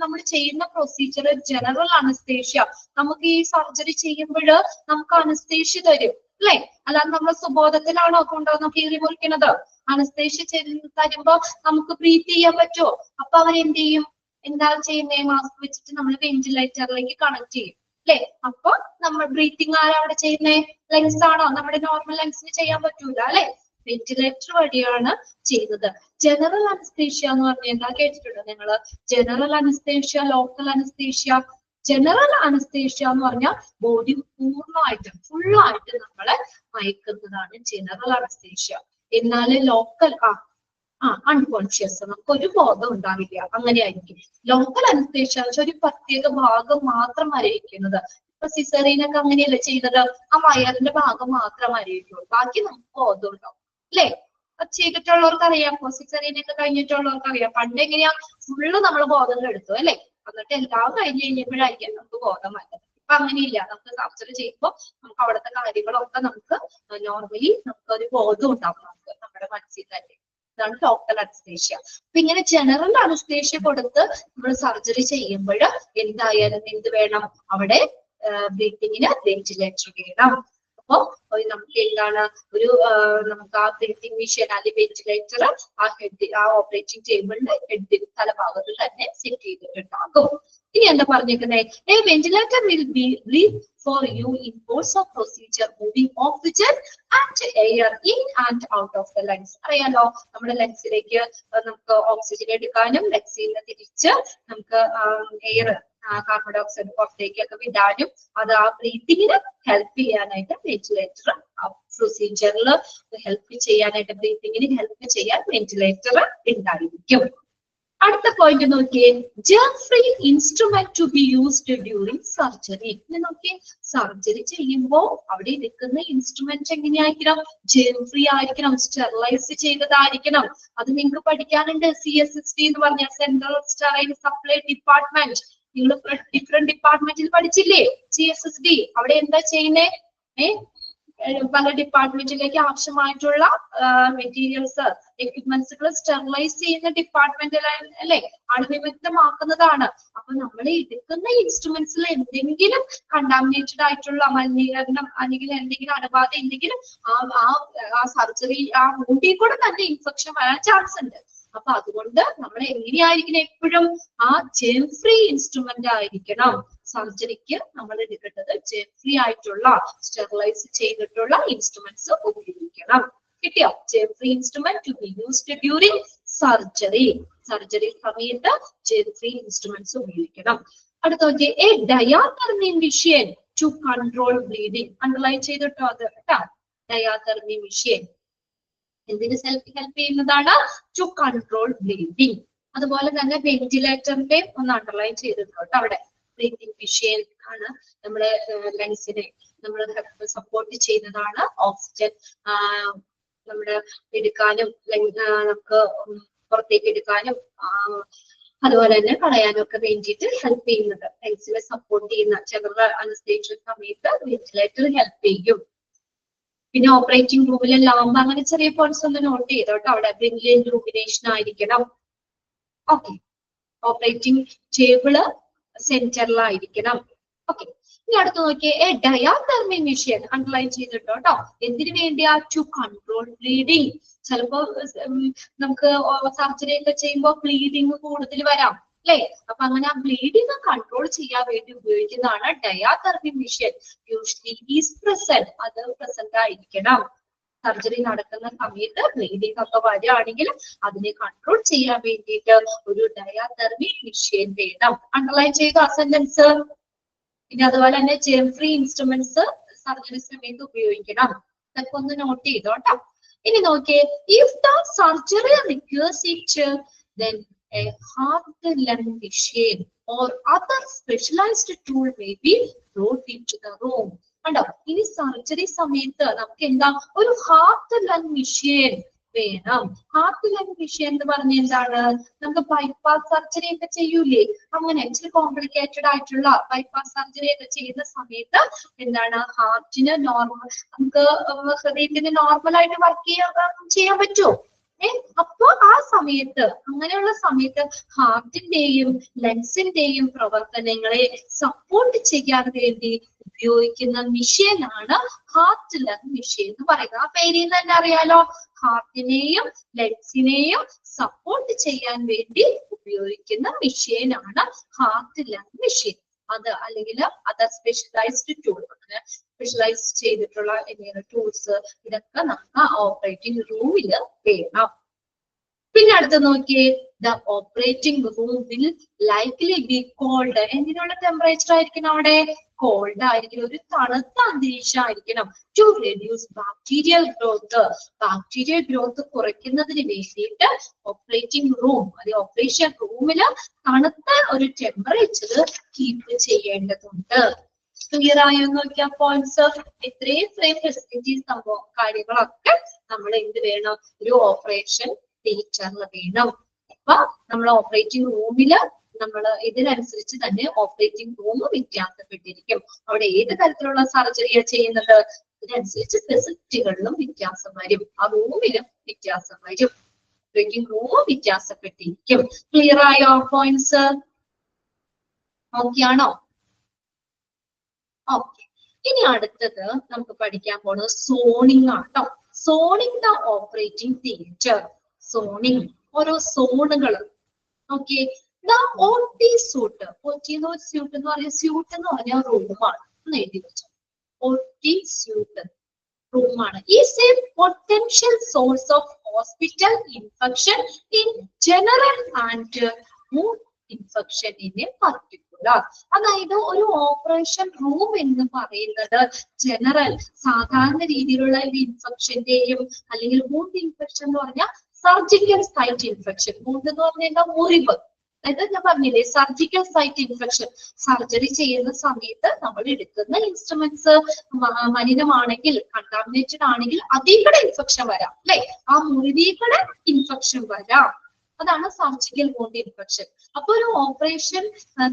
നമ്മൾ ചെയ്യുന്ന പ്രൊസീജിയർ ജനറൽ അനസ്തേഷ്യ, നമുക്ക് ഈ സർജറി ചെയ്യുമ്പോൾ നമുക്ക് അനസ്തേഷ്യ തരും, അല്ലെ? അല്ലാതെ നമ്മൾ സുബോധത്തിലാണോ കൊണ്ടുവന്ന് കീറി മുറിക്കുന്നത്? അനസ്തേഷ്യ തരുമ്പോ നമുക്ക് ബ്രീത്ത് ചെയ്യാൻ പറ്റുമോ? അപ്പൊ അവരെന്ത് ചെയ്യും, എന്താ ചെയ്യുന്നേ, മാസ്ക് വെച്ചിട്ട് നമ്മൾ വെന്റിലേറ്ററിലേക്ക് കണക്ട് ചെയ്യും, അല്ലെ? അപ്പൊ നമ്മൾ ബ്രീത്തിങ് ആരാ അവിടെ ചെയ്യുന്നേ? ലങ്സ് ആണോ? നമ്മുടെ നോർമൽ ലങ്സിന് ചെയ്യാൻ പറ്റൂല, അല്ലെ? വെന്റിലേറ്റർ വഴിയാണ് ചെയ്യുന്നത്. ജനറൽ അനസ്തേഷ്യ എന്ന് പറഞ്ഞാൽ എന്താ, കേട്ടിട്ടുണ്ടോ നിങ്ങള്? General anaesthesia, local anaesthesia. General anaesthesia എന്ന് പറഞ്ഞാൽ ബോഡി പൂർണ്ണമായിട്ട് ഫുള്ളായിട്ട് നമ്മളെ മയക്കുന്നതാണ് ജനറൽ അനസ്തേഷ്യ. എന്നാല് ലോക്കൽ അൺകോൺഷ്യസ്, നമുക്ക് ഒരു ബോധം ഉണ്ടാവില്ല, അങ്ങനെയായിരിക്കും. ലോക്കൽ അനസ്തേഷ്യ ഒരു പ്രത്യേക ഭാഗം മാത്രം അറിയിക്കുന്നത്. ഇപ്പൊ സിസേറിയനൊക്കെ അങ്ങനെയല്ലേ ചെയ്യുന്നത്? ആ വയറിന്റെ ഭാഗം മാത്രം അറിയിക്കുള്ളൂ, ബാക്കി നമുക്ക് ബോധം ഉണ്ടാവും, അല്ലെ? അത് ചെയ്തിട്ടുള്ളവർക്ക് അറിയാം, സിസേറിയനൊക്കെ കഴിഞ്ഞിട്ടുള്ളവർക്ക് അറിയാം. പണ്ട് എങ്ങനെയാ, ഫുള്ള് നമ്മൾ ബോധം എടുത്തു, അല്ലെ? എന്നിട്ട് എല്ലാം കഴിഞ്ഞ് കഴിഞ്ഞപ്പോഴായിരിക്കും നമുക്ക് ബോധം വന്നത്. ഇപ്പൊ അങ്ങനെയില്ല, നമുക്ക് സർജറി ചെയ്യുമ്പോൾ നമുക്ക് അവിടുത്തെ കാര്യങ്ങളൊക്കെ നമുക്ക് നോർമലി നമുക്ക് ഒരു ബോധം ഉണ്ടാവും, നമുക്ക് നമ്മുടെ മനസ്സിൽ തന്നെ. ഇതാണ് ലോക്കൽ അനസ്തേഷ്യ. അപ്പൊ ഇങ്ങനെ ജനറൽ അനസ്തേഷ്യ കൊടുത്ത് നമ്മൾ സർജറി ചെയ്യുമ്പോൾ എന്തായാലും എന്ത് വേണം, അവിടെ ബ്രീത്തിങ്ങിന് വെന്റിലേറ്റർ വേണം. അപ്പൊ നമുക്ക് എന്താണ്, ഒരു നമുക്ക് ആ ബ്രീത്തിങ് മെഷീൻ അല്ലെങ്കിൽ വെന്റിലേറ്റർ ആ ഓപ്പറേറ്റിംഗ് ടേബിളിന്റെ ഹെഡിൽ തലഭാഗത്ത് തന്നെ സെറ്റ് ചെയ്തിട്ടുണ്ടാകും. ഇനി എന്താ പറഞ്ഞേക്കുന്നത്, a ventilator will be breathe for you in course of procedure moving oxygen and air in and out of the lungs. അറിയാലോ, നമ്മുടെ ലങ്സിലേക്ക് നമുക്ക് ഓക്സിജൻ എടുക്കാനും ലങ്സിൽ നിന്ന് തിരിച്ച് നമുക്ക് എയർ കാർബൺ ഡൈ ഓക്സൈഡ് പുറത്തേക്കൊക്കെ വിടാനും അത് ആ ബ്രീത്തിങ്ങിന് ഹെൽപ്പ് ചെയ്യാനായിട്ട് വെന്റിലേറ്റർ പ്രൊസീജിയറിൽ ഹെൽപ്പ് ചെയ്യാനായിട്ട്, ബ്രീത്തിങ്ങിന് ഹെൽപ്പ് ചെയ്യാൻ വെന്റിലേറ്റർ ഉണ്ടായിരിക്കും. അടുത്ത പോയിന്റ് നോക്കിയേ, germ free instrument to be used during surgery. ഇനി നോക്കിയേ, സർജറി ചെയ്യുമ്പോൾ അവിടെ എടുക്കുന്ന ഇൻസ്ട്രുമെന്റ് എങ്ങനെയായിരിക്കണം? ജേം ഫ്രീ ആയിരിക്കണം, സ്റ്റെറിലൈസ് ചെയ്തതായിരിക്കണം. അത് നിങ്ങൾക്ക് പഠിക്കാനുണ്ട്. CSSD എന്ന് പറഞ്ഞ സെൻട്രൽ സ്റ്റെറൈൽ സപ്ലൈ ഡിപ്പാർട്ട്മെന്റ്. നിങ്ങൾ ഡിഫറെന്റ് ഡിപ്പാർട്ട്മെന്റിൽ പഠിച്ചില്ലേ CSSD? അവിടെ എന്താ ചെയ്യുന്നേ? പല ഡിപ്പാർട്ട്മെന്റിലേക്ക് ആവശ്യമായിട്ടുള്ള മെറ്റീരിയൽസ്, എക്യുപ്മെന്റ്സുകൾ സ്റ്റെറിലൈസ് ചെയ്യുന്ന ഡിപ്പാർട്ട്മെന്റിലാണ്, അല്ലെ? അണുവിമുക്തമാക്കുന്നതാണ്. അപ്പൊ നമ്മൾ എടുക്കുന്ന ഇൻസ്ട്രുമെന്റ്സിൽ എന്തെങ്കിലും കണ്ടാമിനേറ്റഡ് ആയിട്ടുള്ള മലിനീകരണം അല്ലെങ്കിൽ എന്തെങ്കിലും അണുബാധ ഉണ്ടെങ്കിലും ആ സർജറി ആ മുണ്ടിൽ കൂടെ തന്നെ ഇൻഫെക്ഷൻ വരാൻ ചാൻസ് ഉണ്ട്. അപ്പൊ അതുകൊണ്ട് നമ്മൾ എങ്ങനെയായിരിക്കണം, എപ്പോഴും ആ ജേം ഫ്രീ ഇൻസ്ട്രുമെന്റ് ആയിരിക്കണം. സർജറിക്ക് നമ്മൾ എടുക്കേണ്ടത് ജേം ഫ്രീ ആയിട്ടുള്ള സ്റ്റെറിലൈസ് ചെയ്തിട്ടുള്ള ഇൻസ്ട്രുമെന്റ്സ് ഉപയോഗിക്കണം. കിട്ടിയോ? Germ free instrument to be used during surgery. Surgery സമയത്ത് ജേം ഫ്രീ ഇൻസ്ട്രുമെന്റ്സ് ഉപയോഗിക്കണം. അടുത്ത നോക്കിയേ, a diathermy machine to control bleeding. Underline ചെയ്തിട്ടോ അത് കേട്ടോ. ഡയാതെർമി മെഷീൻ എന്തിന് ഹെൽപ്പ് ചെയ്യുന്നതാണ്? To control bleeding. അതുപോലെ തന്നെ വെന്റിലേറ്ററിന്റെ ഒന്ന് അണ്ടർലൈൻ ചെയ്തിട്ടുണ്ട് അവിടെ. ബ്രീത്തിങ് മെഷീൻ ആണ് നമ്മുടെ ലങ്സിനെ നമ്മൾ സപ്പോർട്ട് ചെയ്യുന്നതാണ്. ഓക്സിജൻ നമ്മുടെ എടുക്കാനും നമുക്ക് പുറത്തേക്ക് എടുക്കാനും അതുപോലെ തന്നെ കളയാനും ഒക്കെ വേണ്ടിയിട്ട് ഹെൽപ്പ് ചെയ്യുന്നത്, ലങ്സിനെ സപ്പോർട്ട് ചെയ്യുന്ന ജനറൽ അനസ്തേഷ്യ സമയത്ത് വെന്റിലേറ്റർ ഹെൽപ്പ് ചെയ്യും. പിന്നെ ഓപ്പറേറ്റിംഗ് റൂമിലെ ലാമ്പ്, അങ്ങനെ ചെറിയ പോയിന്റ്സ് ഒന്ന് നോട്ട് ചെയ്തോട്ടോ. അവിടെ ബ്രില്യന്റ് ഇലൂമിനേഷൻ ആയിരിക്കണം. ഓക്കെ, ഓപ്പറേറ്റിംഗ് ടേബിള് സെന്ററിലായിരിക്കണം. ഓക്കെ, ഇനി അടുത്ത് നോക്കിയേ, എ ഡയാതെർമി മെഷീൻ അണ്ടർലൈൻ ചെയ്തിട്ടോ കേട്ടോ. എന്തിനു വേണ്ടിയാ? To control bleeding. ചിലപ്പോ നമുക്ക് സർജറി ഒക്കെ ചെയ്യുമ്പോൾ ബ്ലീഡിങ് കൂടുതൽ വരാം അല്ലെ? അപ്പൊ അങ്ങനെ ആ ബ്ലീഡിങ് കൺട്രോൾ ചെയ്യാൻ വേണ്ടി ഉപയോഗിക്കുന്നതാണ് diathermy machine. Usually is present, അത് പ്രസന്റ് ആയിരിക്കണം. സർജറി നടക്കുന്ന സമയത്ത് ബ്ലീഡിങ് ഒക്കെ വരികയാണെങ്കിൽ അതിനെ കൺട്രോൾ ചെയ്യാൻ വേണ്ടിയിട്ട് ഒരു ഡയാതെർമി മെഷീൻ വേണം. അണ്ടർലൈൻ ചെയ്ത ആ സെന്റൻസ്. പിന്നെ അതുപോലെ തന്നെ ജെം ഫ്രീ ഇൻസ്ട്രുമെന്റ്സ് സർജറി സമയത്ത് ഉപയോഗിക്കണം. ഇതൊക്കെ ഒന്ന് നോട്ട് ചെയ്തോട്ടോ. ഇനി നോക്കിയേ, if the surgery requires it then a heart lung machine or other specialized tool may be brought into the room. കണ്ടോ, ഇനി സർജറി സമയത്ത് നമുക്ക് എന്താ, ഒരു ഹാർട്ട് ലങ് മെഷീൻ വേണം. ഹാർട്ട് ലങ് മെഷീൻ എന്ന് പറഞ്ഞ എന്താണ്, നമുക്ക് ബൈപ്പാസ് സർജറി ഒക്കെ ചെയ്യൂലേ, അങ്ങനെ ഇച്ചിരി കോംപ്ലിക്കേറ്റഡ് ആയിട്ടുള്ള ബൈപ്പാസ് സർജറി ഒക്കെ ചെയ്യുന്ന സമയത്ത് എന്താണ്, ഹാർട്ടിന് നോർമൽ, നമുക്ക് ഹൃദയത്തിന് നോർമൽ ആയിട്ട് വർക്ക് ചെയ്യാൻ പറ്റുമോ? അപ്പോ ആ സമയത്ത്, അങ്ങനെയുള്ള സമയത്ത് ഹാർട്ടിന്റെയും ലങ്സിന്റെയും പ്രവർത്തനങ്ങളെ സപ്പോർട്ട് ചെയ്യാൻ വേണ്ടി ഉപയോഗിക്കുന്ന മെഷീനാണ് ഹാർട്ട് ലങ് മെഷീൻ എന്ന് പറയുന്നത്. ആ പേരിൽ നിന്ന് തന്നെ അറിയാലോ, ഹാർട്ടിനെയും ലങ്സിനെയും സപ്പോർട്ട് ചെയ്യാൻ വേണ്ടി ഉപയോഗിക്കുന്ന മെഷീനാണ് ഹാർട്ട് ലങ് മെഷീൻ. അത് അല്ലെങ്കിൽ അതർ സ്പെഷ്യലൈസ്ഡ് ടൂൾ, അങ്ങനെ സ്പെഷ്യലൈസ് ചെയ്തിട്ടുള്ള ടൂൾസ്, ഇതൊക്കെ നമുക്ക് ഓപ്പറേറ്റിംഗ് റൂമിൽ വേണം. പിന്നെ അടുത്ത് നോക്കിയേ, the operating room will likely be cold. എന്തിനുള്ള ടെമ്പറേച്ചർ ആയിരിക്കണം അവിടെ? കോൾഡ് ആയിരിക്കണം, ഒരു തണുത്ത അന്തരീക്ഷം ആയിരിക്കണം. To reduce bacterial growth. Bacterial growth കുറയ്ക്കുന്നതിന് വേണ്ടിയിട്ട് ഓപ്പറേറ്റിംഗ് റൂം, അത് ഓപ്പറേഷൻ റൂമില് തണുത്ത ഒരു ടെമ്പറേച്ചർ കീപ്പ് ചെയ്യേണ്ടതുണ്ട്. ക്ലിയർ ആയോ നോക്കിയാ പോയിന്റ്സ്? ഇത്രയും ഫെസിലിറ്റീസ് സംഭവം കാര്യങ്ങളൊക്കെ നമ്മൾ എന്ത് വേണം, ഒരു ഓപ്പറേഷൻ തിയേറ്ററിൽ വേണം. അപ്പൊ നമ്മൾ ഓപ്പറേറ്റിംഗ് റൂമില് നമ്മൾ ഇതിനനുസരിച്ച് തന്നെ ഓപ്പറേറ്റിംഗ് റൂം വ്യത്യാസപ്പെട്ടിരിക്കും. അവിടെ ഏത് തരത്തിലുള്ള സർജറിയാ ചെയ്യുന്നത്, ഇതിനനുസരിച്ച് ഫെസിലിറ്റികളിലും വ്യത്യാസം വരും, ആ റൂമിലും വ്യത്യാസം വരും. ഓപ്പറേറ്റിംഗ് റൂം വ്യത്യാസപ്പെട്ടിരിക്കും. ക്ലിയർ ആയോ പോയിന്റ്സ്? ഓക്കെ ആണോ? ഓക്കെ. ഇനി അടുത്തത് നമുക്ക് പഠിക്കാൻ പോകുന്നത് സോണിംഗ് ആണ് കേട്ടോ. Zoning the operating theatre. Zoning, ഓരോ സോണുകൾ. Okay. OT suite. OT suite എന്ന് പറഞ്ഞ, സ്യൂട്ട് എന്ന് പറഞ്ഞാൽ റൂമാണ് എന്ന് എഴുതി വെച്ചു. OT സ്യൂട്ട് റൂമാണ്. Is A potential source of hospital infection in general and mood infection in A particular. അതായത് ഒരു ഓപ്പറേഷൻ റൂം എന്ന് പറയുന്നത് ജനറൽ, സാധാരണ രീതിയിലുള്ള ഇൻഫെക്ഷന്റെയും അല്ലെങ്കിൽ മൂഡ് ഇൻഫെക്ഷൻ എന്ന് പറഞ്ഞാൽ സർജിക്കൽ സൈറ്റ് ഇൻഫെക്ഷൻ. മൂഡ് എന്ന് പറഞ്ഞാൽ മുറിവ്, അതായത് ഞാൻ പറഞ്ഞില്ലേ സർജിക്കൽ സൈറ്റ് ഇൻഫെക്ഷൻ. സർജറി ചെയ്യുന്ന സമയത്ത് നമ്മൾ എടുക്കുന്ന ഇൻസ്ട്രുമെന്റ്സ് മലിനമാണെങ്കിൽ, കണ്ടാമിനേറ്റഡ് ആണെങ്കിൽ അതിൽ കൂടെ ഇൻഫെക്ഷൻ വരാം അല്ലെ, ആ മുറിവിൽ കൂടെ ഇൻഫെക്ഷൻ വരാം. അതാണ് സർജിക്കൽ വൂണ്ട് ഇൻഫെക്ഷൻ. അപ്പൊ ഒരു ഓപ്പറേഷൻ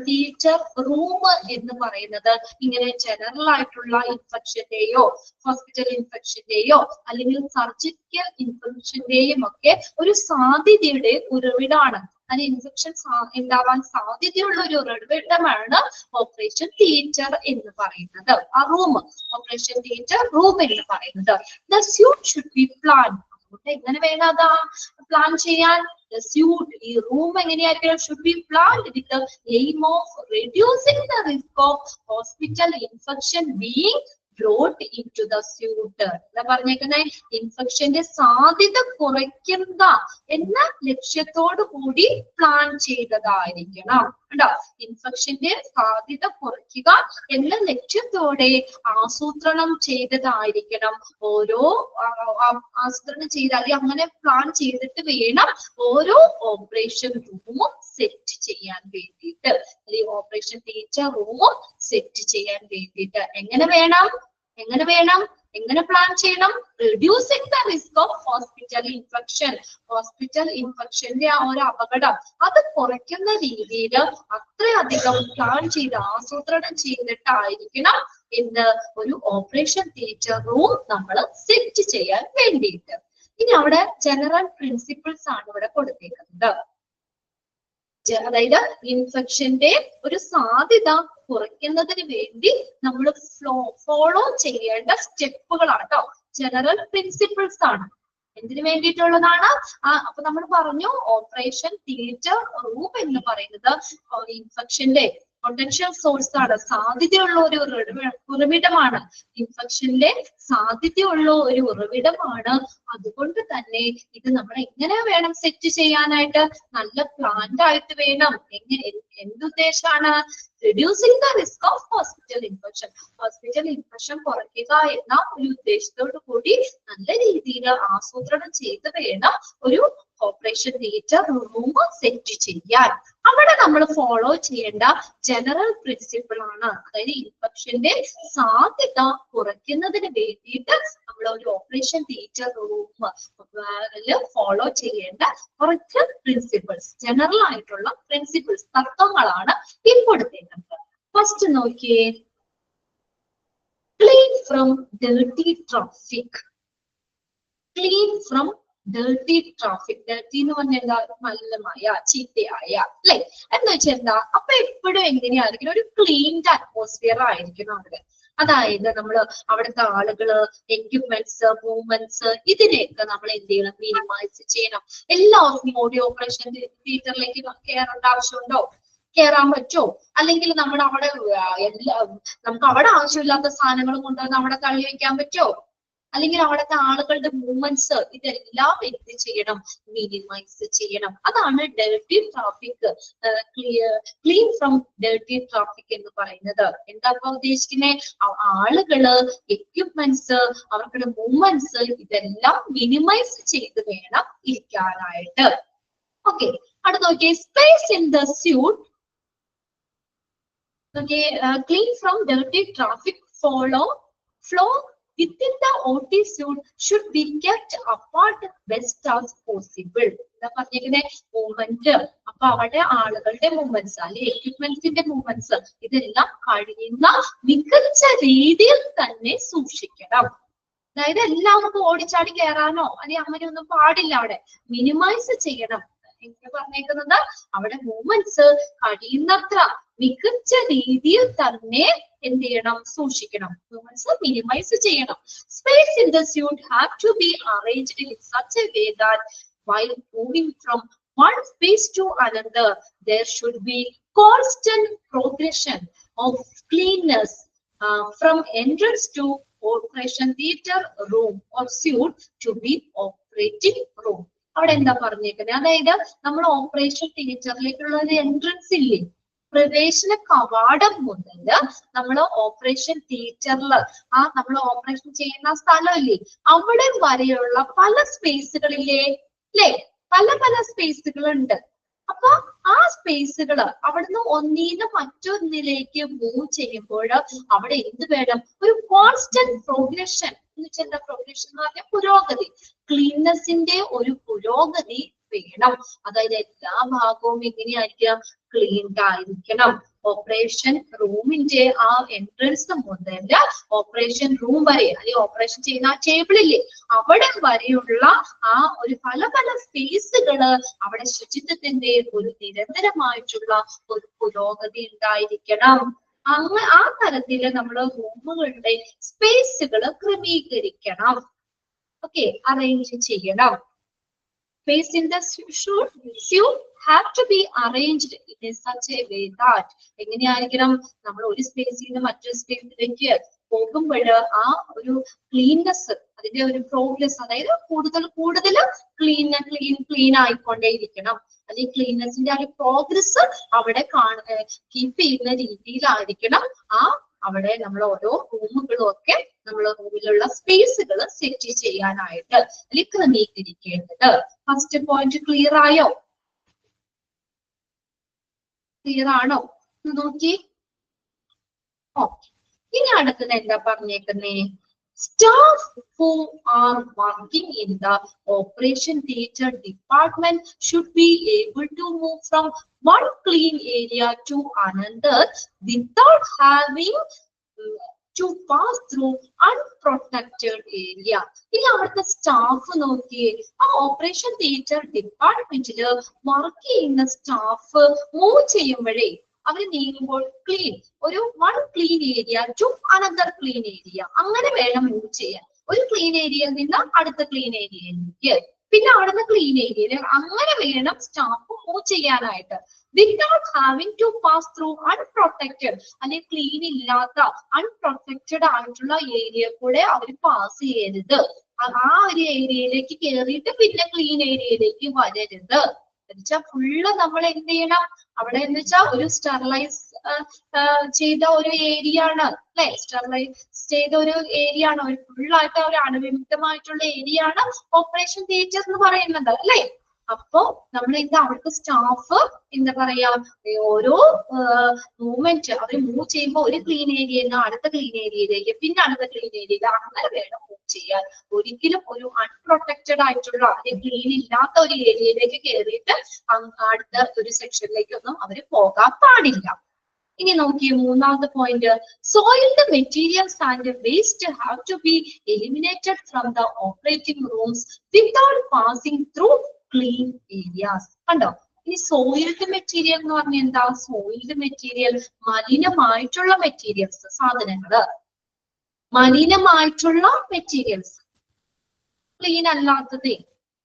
തിയേറ്റർ റൂം എന്ന് പറയുന്നത് ഇങ്ങനെ ജനറൽ ആയിട്ടുള്ള ഇൻഫെക്ഷന്റെയോ ഹോസ്പിറ്റൽ ഇൻഫെക്ഷന്റെയോ അല്ലെങ്കിൽ സർജിക്കൽ ഇൻഫെക്ഷന്റെയും ഒക്കെ ഒരു സാധ്യതയുടെ ഉറവിടമാണ്. അതിന് ഇൻഫെക്ഷൻ ഉണ്ടാവാൻ സാധ്യതയുള്ള ഒരു ഉറവിടമാണ് ഓപ്പറേഷൻ തിയേറ്റർ എന്ന് പറയുന്നത്. ആ റൂം, ഓപ്പറേഷൻ തിയേറ്റർ റൂം എന്ന് പറയുന്നത്. The suite should be plan. എങ്ങനെ വേണം അതാ പ്ലാൻ ചെയ്യാൻ? സ്യൂട്ട്, ഈ റൂം എങ്ങനെയായിരിക്കണം? Should be planned with the aim of reducing the risk of hospital infection being brought into the suit. എന്താ പറഞ്ഞേക്കുന്നേ? ഇൻഫെക്ഷന്റെ സാധ്യത കുറയ്ക്കുന്ന എന്ന ലക്ഷ്യത്തോടു കൂടി പ്ലാൻ ചെയ്തതായിരിക്കണം. കേട്ടോ, ഇൻഫെക്ഷന്റെ സാധ്യത കുറയ്ക്കുക എന്ന ലക്ഷ്യത്തോടെ ആസൂത്രണം ചെയ്തതായിരിക്കണം. ഓരോ ആസൂത്രണം ചെയ്താൽ അങ്ങനെ പ്ലാൻ ചെയ്തിട്ട് വേണം ഓരോ ഓപ്പറേഷൻ റൂമും സെറ്റ് ചെയ്യാൻ വേണ്ടിയിട്ട്, അല്ലെങ്കിൽ ഓപ്പറേഷൻ തിയേറ്റർ റൂമും സെറ്റ് ചെയ്യാൻ വേണ്ടിയിട്ട്. എങ്ങനെ വേണം? എങ്ങനെ പ്ലാൻ ചെയ്യണം? Reducing the risk of hospital infection. Hospital ഇൻഫെക്ഷന്റെ ആ ഒരു അപകടം അത് കുറയ്ക്കുന്ന രീതിയിൽ അത്രയധികം പ്ലാൻ ചെയ്ത് ആസൂത്രണം ചെയ്തിട്ടായിരിക്കണം എന്ന് ഒരു ഓപ്പറേഷൻ തിയേറ്റർ റൂം നമ്മൾ സെറ്റ് ചെയ്യാൻ വേണ്ടിയിട്ട്. ഇനി അവിടെ ജനറൽ പ്രിൻസിപ്പിൾസ് ആണ് ഇവിടെ കൊടുത്തേക്കുന്നത്. അതായത് ഇൻഫെക്ഷന്റെ ഒരു സാധ്യത കുറയ്ക്കുന്നതിന് വേണ്ടി നമ്മൾ ഫോളോ ചെയ്യേണ്ട സ്റ്റെപ്പുകളാണ് കേട്ടോ. ജനറൽ പ്രിൻസിപ്പിൾസ് ആണ്. എന്തിനു വേണ്ടിയിട്ടുള്ളതാണ്? അപ്പൊ നമ്മൾ പറഞ്ഞു ഓപ്പറേഷൻ തിയേറ്റർ റൂം എന്ന് പറയുന്നത് ഇൻഫെക്ഷന്റെ പൊട്ടൻഷ്യൽ സോഴ്സ് ആണ്, സാധ്യതയുള്ള ഒരു ഉറവിടമാണ്. ഇൻഫെക്ഷന്റെ സാധ്യതയുള്ള ഒരു ഉറവിടമാണ്. അതുകൊണ്ട് തന്നെ ഇത് നമ്മൾ എങ്ങനെ വേണം സെറ്റ് ചെയ്യാനായിട്ട്? നല്ല പ്ലാൻഡ് ആയിട്ട് വേണം. എന്തുദ്ദേശമാണ്? reducing the risk of hospital infection. Hospital infection കുറയ്ക്കുക എന്ന ഒരു ഉദ്ദേശത്തോടു കൂടി നല്ല രീതിയിൽ ആസൂത്രണം ചെയ്ത് വേണം ഒരു ഓപ്പറേഷൻ തിയേറ്റർ റൂം സെറ്റ് ചെയ്യാൻ. അവിടെ നമ്മൾ ഫോളോ ചെയ്യേണ്ട ജനറൽ പ്രിൻസിപ്പിൾ ആണ്. അതായത് ഇൻഫെക്ഷന്റെ സാധ്യത കുറയ്ക്കുന്നതിന് വേണ്ടിയിട്ട് നമ്മൾ ഒരു ഓപ്പറേഷൻ തിയേറ്റർ റൂം ഫോളോ ചെയ്യേണ്ട കുറച്ച് പ്രിൻസിപ്പിൾസ്, ജനറൽ ആയിട്ടുള്ള പ്രിൻസിപ്പിൾസ്, തത്വങ്ങളാണ് ഇപ്പോഴത്തേക്ക്. ഫസ്റ്റ് നോക്കിയേ, clean from dirty traffic. Clean from dirty traffic. Dirty എന്ന് പറഞ്ഞാൽ എന്താ? മലിനമായ, ചീത്തയായ, അല്ലെ? എന്ന് വെച്ചാൽ എന്താ? അപ്പൊ എപ്പോഴും എങ്ങനെയായിരിക്കും? ഒരു ക്ലീൻഡ് അറ്റ്മോസ്ഫിയർ ആയിരിക്കണം അവിടെ. അതായത് നമ്മൾ അവിടുത്തെ ആളുകള്, എക്യുപ്മെന്റ്സ്, മൂവ്മെന്റ്സ്, ഇതിനെയൊക്കെ നമ്മൾ എന്ത് ചെയ്യണം? മിനിമൈസ് ചെയ്യണം. എല്ലാവർക്കും ഓഡിയോ ഓപ്പറേഷൻ തിയേറ്ററിലേക്ക് കയറേണ്ട ആവശ്യമുണ്ടോ? കയറാൻ പറ്റുമോ? അല്ലെങ്കിൽ നമ്മുടെ അവിടെ നമുക്ക് അവിടെ ആവശ്യമില്ലാത്ത സാധനങ്ങൾ കൊണ്ടുവന്ന് അവിടെ തള്ളി വെക്കാൻ പറ്റുമോ? അല്ലെങ്കിൽ അവിടുത്തെ ആളുകളുടെ മൂവ്മെന്റ്സ് ഇതെല്ലാം എന്ത് ചെയ്യണം? മിനിമൈസ് ചെയ്യണം. അതാണ് dirty traffic, clean from dirty traffic എന്ന് പറയുന്നത്. എന്താ ഉദ്ദേശിക്കുന്നത്? ആളുകള്, എക്യുപ്മെന്റ്സ്, അവരുടെ മൂവ്മെന്റ്സ് ഇതെല്ലാം മിനിമൈസ് ചെയ്ത് വേണം ഇരിക്കാനായിട്ട്. ഓക്കെ, അടുത്ത നോക്കിയേ, space in the suite. Okay, clean from dirty traffic flow within the OT suite should be kept apart best as possible. എന്താ പറഞ്ഞിരിക്കുന്നത്? മൂവ്മെന്റ്. അപ്പൊ അവിടെ ആളുകളുടെ മൂവ്മെന്റ്സ് അല്ലെങ്കിൽ എക്യുപ്മെന്റ്സിന്റെ മൂവ്മെന്റ്സ് ഇതെല്ലാം കഴിയുന്ന മികച്ച രീതിയിൽ തന്നെ സൂക്ഷിക്കണം. അതായത് എല്ലാവർക്കും ഓടിച്ചാടി കയറാനോ അല്ലെങ്കിൽ അങ്ങനെയൊന്നും പാടില്ല. അവിടെ മിനിമൈസ് ചെയ്യണം. പറഞ്ഞേക്കുന്നത് അവിടെ മൂവ്മെന്റ്സ് കഴിയുന്നത്ര മികച്ച രീതിയിൽ തന്നെ എന്ത് ചെയ്യണം? സൂക്ഷിക്കണം. മൂവ്മെന്റ്സ് മിനിമൈസ് ചെയ്യണം. Space in the suite have to be arranged in such a way that while moving from one space to another there should be constant progression of cleanness from entrance to operation theater room or suite to be operating room. അവിടെ എന്താ പറഞ്ഞേക്കുന്നത്? അതായത് നമ്മൾ operation തിയേറ്ററിലേക്കുള്ള ഒരു entrance ഇല്ലേ, പ്രവേശന കവാടം മുതൽ നമ്മൾ ഓപ്പറേഷൻ തിയേറ്ററിൽ നമ്മൾ ഓപ്പറേഷൻ ചെയ്യുന്ന സ്ഥലമില്ലേ, അവിടെ വരെയുള്ള പല സ്പേസുകളില്ലേ, അല്ലേ? പല പല സ്പേസുകളുണ്ട്. അപ്പൊ ആ സ്പേസുകള് അവിടുന്ന് ഒന്നിന്ന് മറ്റൊന്നിലേക്ക് മൂവ് ചെയ്യുമ്പോൾ അവിടെ എന്ത് വേണം? ഒരു കോൺസ്റ്റന്റ് പ്രോഗ്രഷൻ. എന്ന് വെച്ചാൽ എന്താ പ്രോഗ്രഷൻ എന്ന് പറഞ്ഞാൽ? പുരോഗതി. ക്ലീൻനെസിന്റെ ഒരു പുരോഗതി വേണം. അതായത് എല്ലാ ഭാഗവും എങ്ങനെയായിരിക്കണം? ക്ലീൻഡ് ആയിരിക്കണം. ഓപ്പറേഷൻ റൂമിന്റെ ആ എൻട്രൻസ് മുതൽ ഓപ്പറേഷൻ റൂം വരെ അല്ലെങ്കിൽ ഓപ്പറേഷൻ ചെയ്യുന്ന ആ ടേബിളില്ലേ അവിടെ വരെയുള്ള ആ ഒരു പല പല സ്പേസുകള് അവിടെ ശുചിത്വത്തിന്റെ ഒരു നിരന്തരമായിട്ടുള്ള ഒരു പുരോഗതി ഉണ്ടായിരിക്കണം. ആ തരത്തില് നമ്മൾ റൂമുകളുടെ സ്പേസുകൾ ക്രമീകരിക്കണം. ഓക്കെ, അറേഞ്ച് ചെയ്യണം. Space in the suite have to be arranged in such a way that എങ്ങനെയായിരിക്കണം? നമ്മൾ ഒരു സ്പേസിൽ നിന്ന് മറ്റൊരു സ്പേസിലേക്ക് പോകുമ്പോൾ ആ ഒരു ക്ലീൻനെസ്, അതിന്റെ ഒരു പ്രോഗ്രസ്, അതായത് കൂടുതൽ ക്ലീൻ ആയിക്കൊണ്ടേയിരിക്കണം. അല്ലെങ്കിൽ ക്ലീൻനെസിന്റെ ആ ഒരു പ്രോഗ്രസ് അവിടെ കീപ്പ് ചെയ്യുന്ന രീതിയിലായിരിക്കണം അവിടെ നമ്മൾ ഓരോ റൂമുകളും ഒക്കെ നമ്മൾ റൂമിലുള്ള സ്പേസുകൾ സെറ്റ് ചെയ്യാനായിട്ട് അല്ലെങ്കിൽ ക്രമീകരിക്കേണ്ടത്. ഫസ്റ്റ് പോയിന്റ് ക്ലിയർ ആയോ? ക്ലിയർ ആണോ? നോക്കി. ഓക്കെ, ഇനി അടുത്തത് എന്താ പറഞ്ഞേക്കുന്നേ? Staff who are working in the operation theater department should be able to move from one clean area to another without having to pass through unprotected area. ഇനി അവിടുത്തെ staff നോക്കിയേ, ആ ഓപ്പറേഷൻ തിയേറ്റർ ഡിപ്പാർട്ട്മെന്റില് work ചെയ്യുന്ന staff move ചെയ്യുമ്പോഴേ അവര് നീങ്ങുമ്പോൾ clean ഒരു one clean area to another clean area അങ്ങനെ വേണം മൂവ് ചെയ്യാൻ. ഒരു ക്ലീൻ ഏരിയയിൽ നിന്ന് അടുത്ത ക്ലീൻ ഏരിയയിലേക്ക്, പിന്നെ അവിടുന്ന് ക്ലീൻ ഏരിയയിൽ, അങ്ങനെ വേണം സ്റ്റാഫ് മൂവ് ചെയ്യാനായിട്ട്. Without having to pass through unprotected, അല്ലെങ്കിൽ ക്ലീൻ ഇല്ലാത്ത അൺപ്രൊട്ടക്റ്റഡ് ആയിട്ടുള്ള ഏരിയ കൂടെ അവർ പാസ് ചെയ്യരുത്. ആ ഒരു ഏരിയയിലേക്ക് കയറിയിട്ട് പിന്നെ ക്ലീൻ ഏരിയയിലേക്ക് വരരുത്. എന്നുവെച്ചാൽ ഫുള്ള് നമ്മൾ എന്ത് ചെയ്യണം, അവിടെ എന്ന് വെച്ചാൽ ഒരു സ്റ്റെറിലൈസ് ചെയ്ത ഒരു ഏരിയ ആണ് അല്ലെ, സ്റ്റെറിലൈസ് ചെയ്ത ഒരു ഏരിയ ആണ്, ഒരു ഫുള്ളായിട്ട് ഒരു അണുവിമുക്തമായിട്ടുള്ള ഏരിയ ആണ് ഓപ്പറേഷൻ തിയേറ്റർ എന്ന് പറയുന്നത് അല്ലെ. അപ്പോ നമ്മൾ എന്താ അവിടുത്തെ സ്റ്റാഫ് എന്താ പറയാ, ഓരോ മൂവ്മെന്റ് അവർ മൂവ് ചെയ്യുമ്പോൾ ഒരു ക്ലീൻ ഏരിയയിൽ നിന്ന് അടുത്ത ക്ലീൻ ഏരിയയിലേക്ക്, പിന്നെ അടുത്ത ക്ലീൻ ഏരിയയിൽ, അങ്ങനെ വേണം മൂവ് ചെയ്യാൻ. ഒരിക്കലും ഒരു അൺപ്രൊട്ടക്റ്റഡ് ആയിട്ടുള്ള അല്ലെങ്കിൽ ക്ലീൻ ഇല്ലാത്ത ഒരു ഏരിയയിലേക്ക് കയറിയിട്ട് അടുത്ത ഒരു സെക്ഷനിലേക്കൊന്നും അവർ പോകാൻ പാടില്ല. ഇനി നോക്കിയേ മൂന്നാമത്തെ point, soiled materials and waste have to be eliminated from the operating rooms without passing through clean areas. കണ്ടോ, ഇനി സോയിൽഡ് മെറ്റീരിയൽ എന്ന് പറഞ്ഞാൽ എന്താ? സോയിൽഡ് മെറ്റീരിയൽ മലിനമായിട്ടുള്ള മെറ്റീരിയൽസ്, സാധനങ്ങള് മലിനമായിട്ടുള്ള മെറ്റീരിയൽസ്, ക്ലീൻ അല്ലാത്തതേ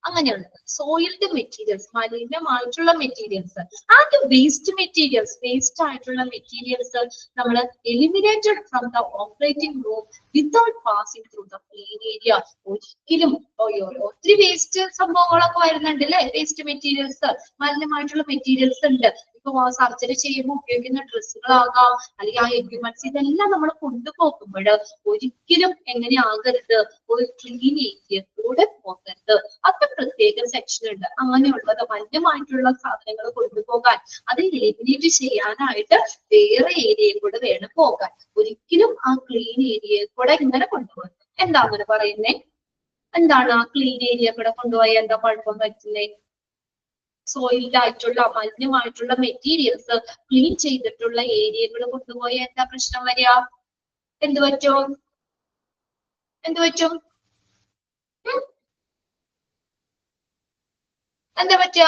അങ്ങനെയുള്ളത് സോയിൽഡ് മെറ്റീരിയൽസ്, മലിനമായിട്ടുള്ള materials. And waste materials, waste ആയിട്ടുള്ള മെറ്റീരിയൽസ് നമ്മൾ eliminated from the operating room without passing through the clean area. ഒരിക്കലും ഒത്തിരി വേസ്റ്റ് സംഭവങ്ങളൊക്കെ വരുന്നുണ്ട് അല്ലെ, വേസ്റ്റ് മെറ്റീരിയൽസ്, മലിനമായിട്ടുള്ള മെറ്റീരിയൽസ് ഉണ്ട്. ഇപ്പൊ സർജറി ചെയ്യുമ്പോൾ ഉപയോഗിക്കുന്ന ഡ്രസ്സുകളാകാം, അല്ലെങ്കിൽ ആ എക്യുപ്മെന്റ്സ്, ഇതെല്ലാം നമ്മൾ കൊണ്ടുപോകുമ്പോൾ ഒരിക്കലും എങ്ങനെയാകരുത്, ഒരു ക്ലീൻ ഏരിയ കൂടെ പോകരുത്. അത് പ്രത്യേക സെക്ഷൻ ഉണ്ട്. അങ്ങനെയുള്ളത് മലിനമായിട്ടുള്ള സാധനങ്ങൾ കൊണ്ടുപോകാൻ, അത് എലിമിനേറ്റ് ചെയ്യാനായിട്ട് വേറെ ഏരിയയിൽ കൂടെ വേണം പോകാൻ. ഒരിക്കലും ആ ക്ലീൻ ഏരിയയിൽ കൂടെ ഇങ്ങനെ കൊണ്ടുപോകും. എന്താ അങ്ങനെ പറയുന്നേ? എന്താണ് ആ ക്ലീൻ ഏരിയ കൂടെ കൊണ്ടുപോയി എന്താ കുഴപ്പം പറ്റുന്നേ? സോയിൽഡ് ആയിട്ടുള്ള മലിനമായിട്ടുള്ള മെറ്റീരിയൽസ് ക്ലീൻ ചെയ്തിട്ടുള്ള ഏരിയകൾ കൊണ്ടുപോയി എന്താ പ്രശ്നം വരിക? എന്ത് പറ്റും? എന്ത് പറ്റും? എന്താ പറ്റുക?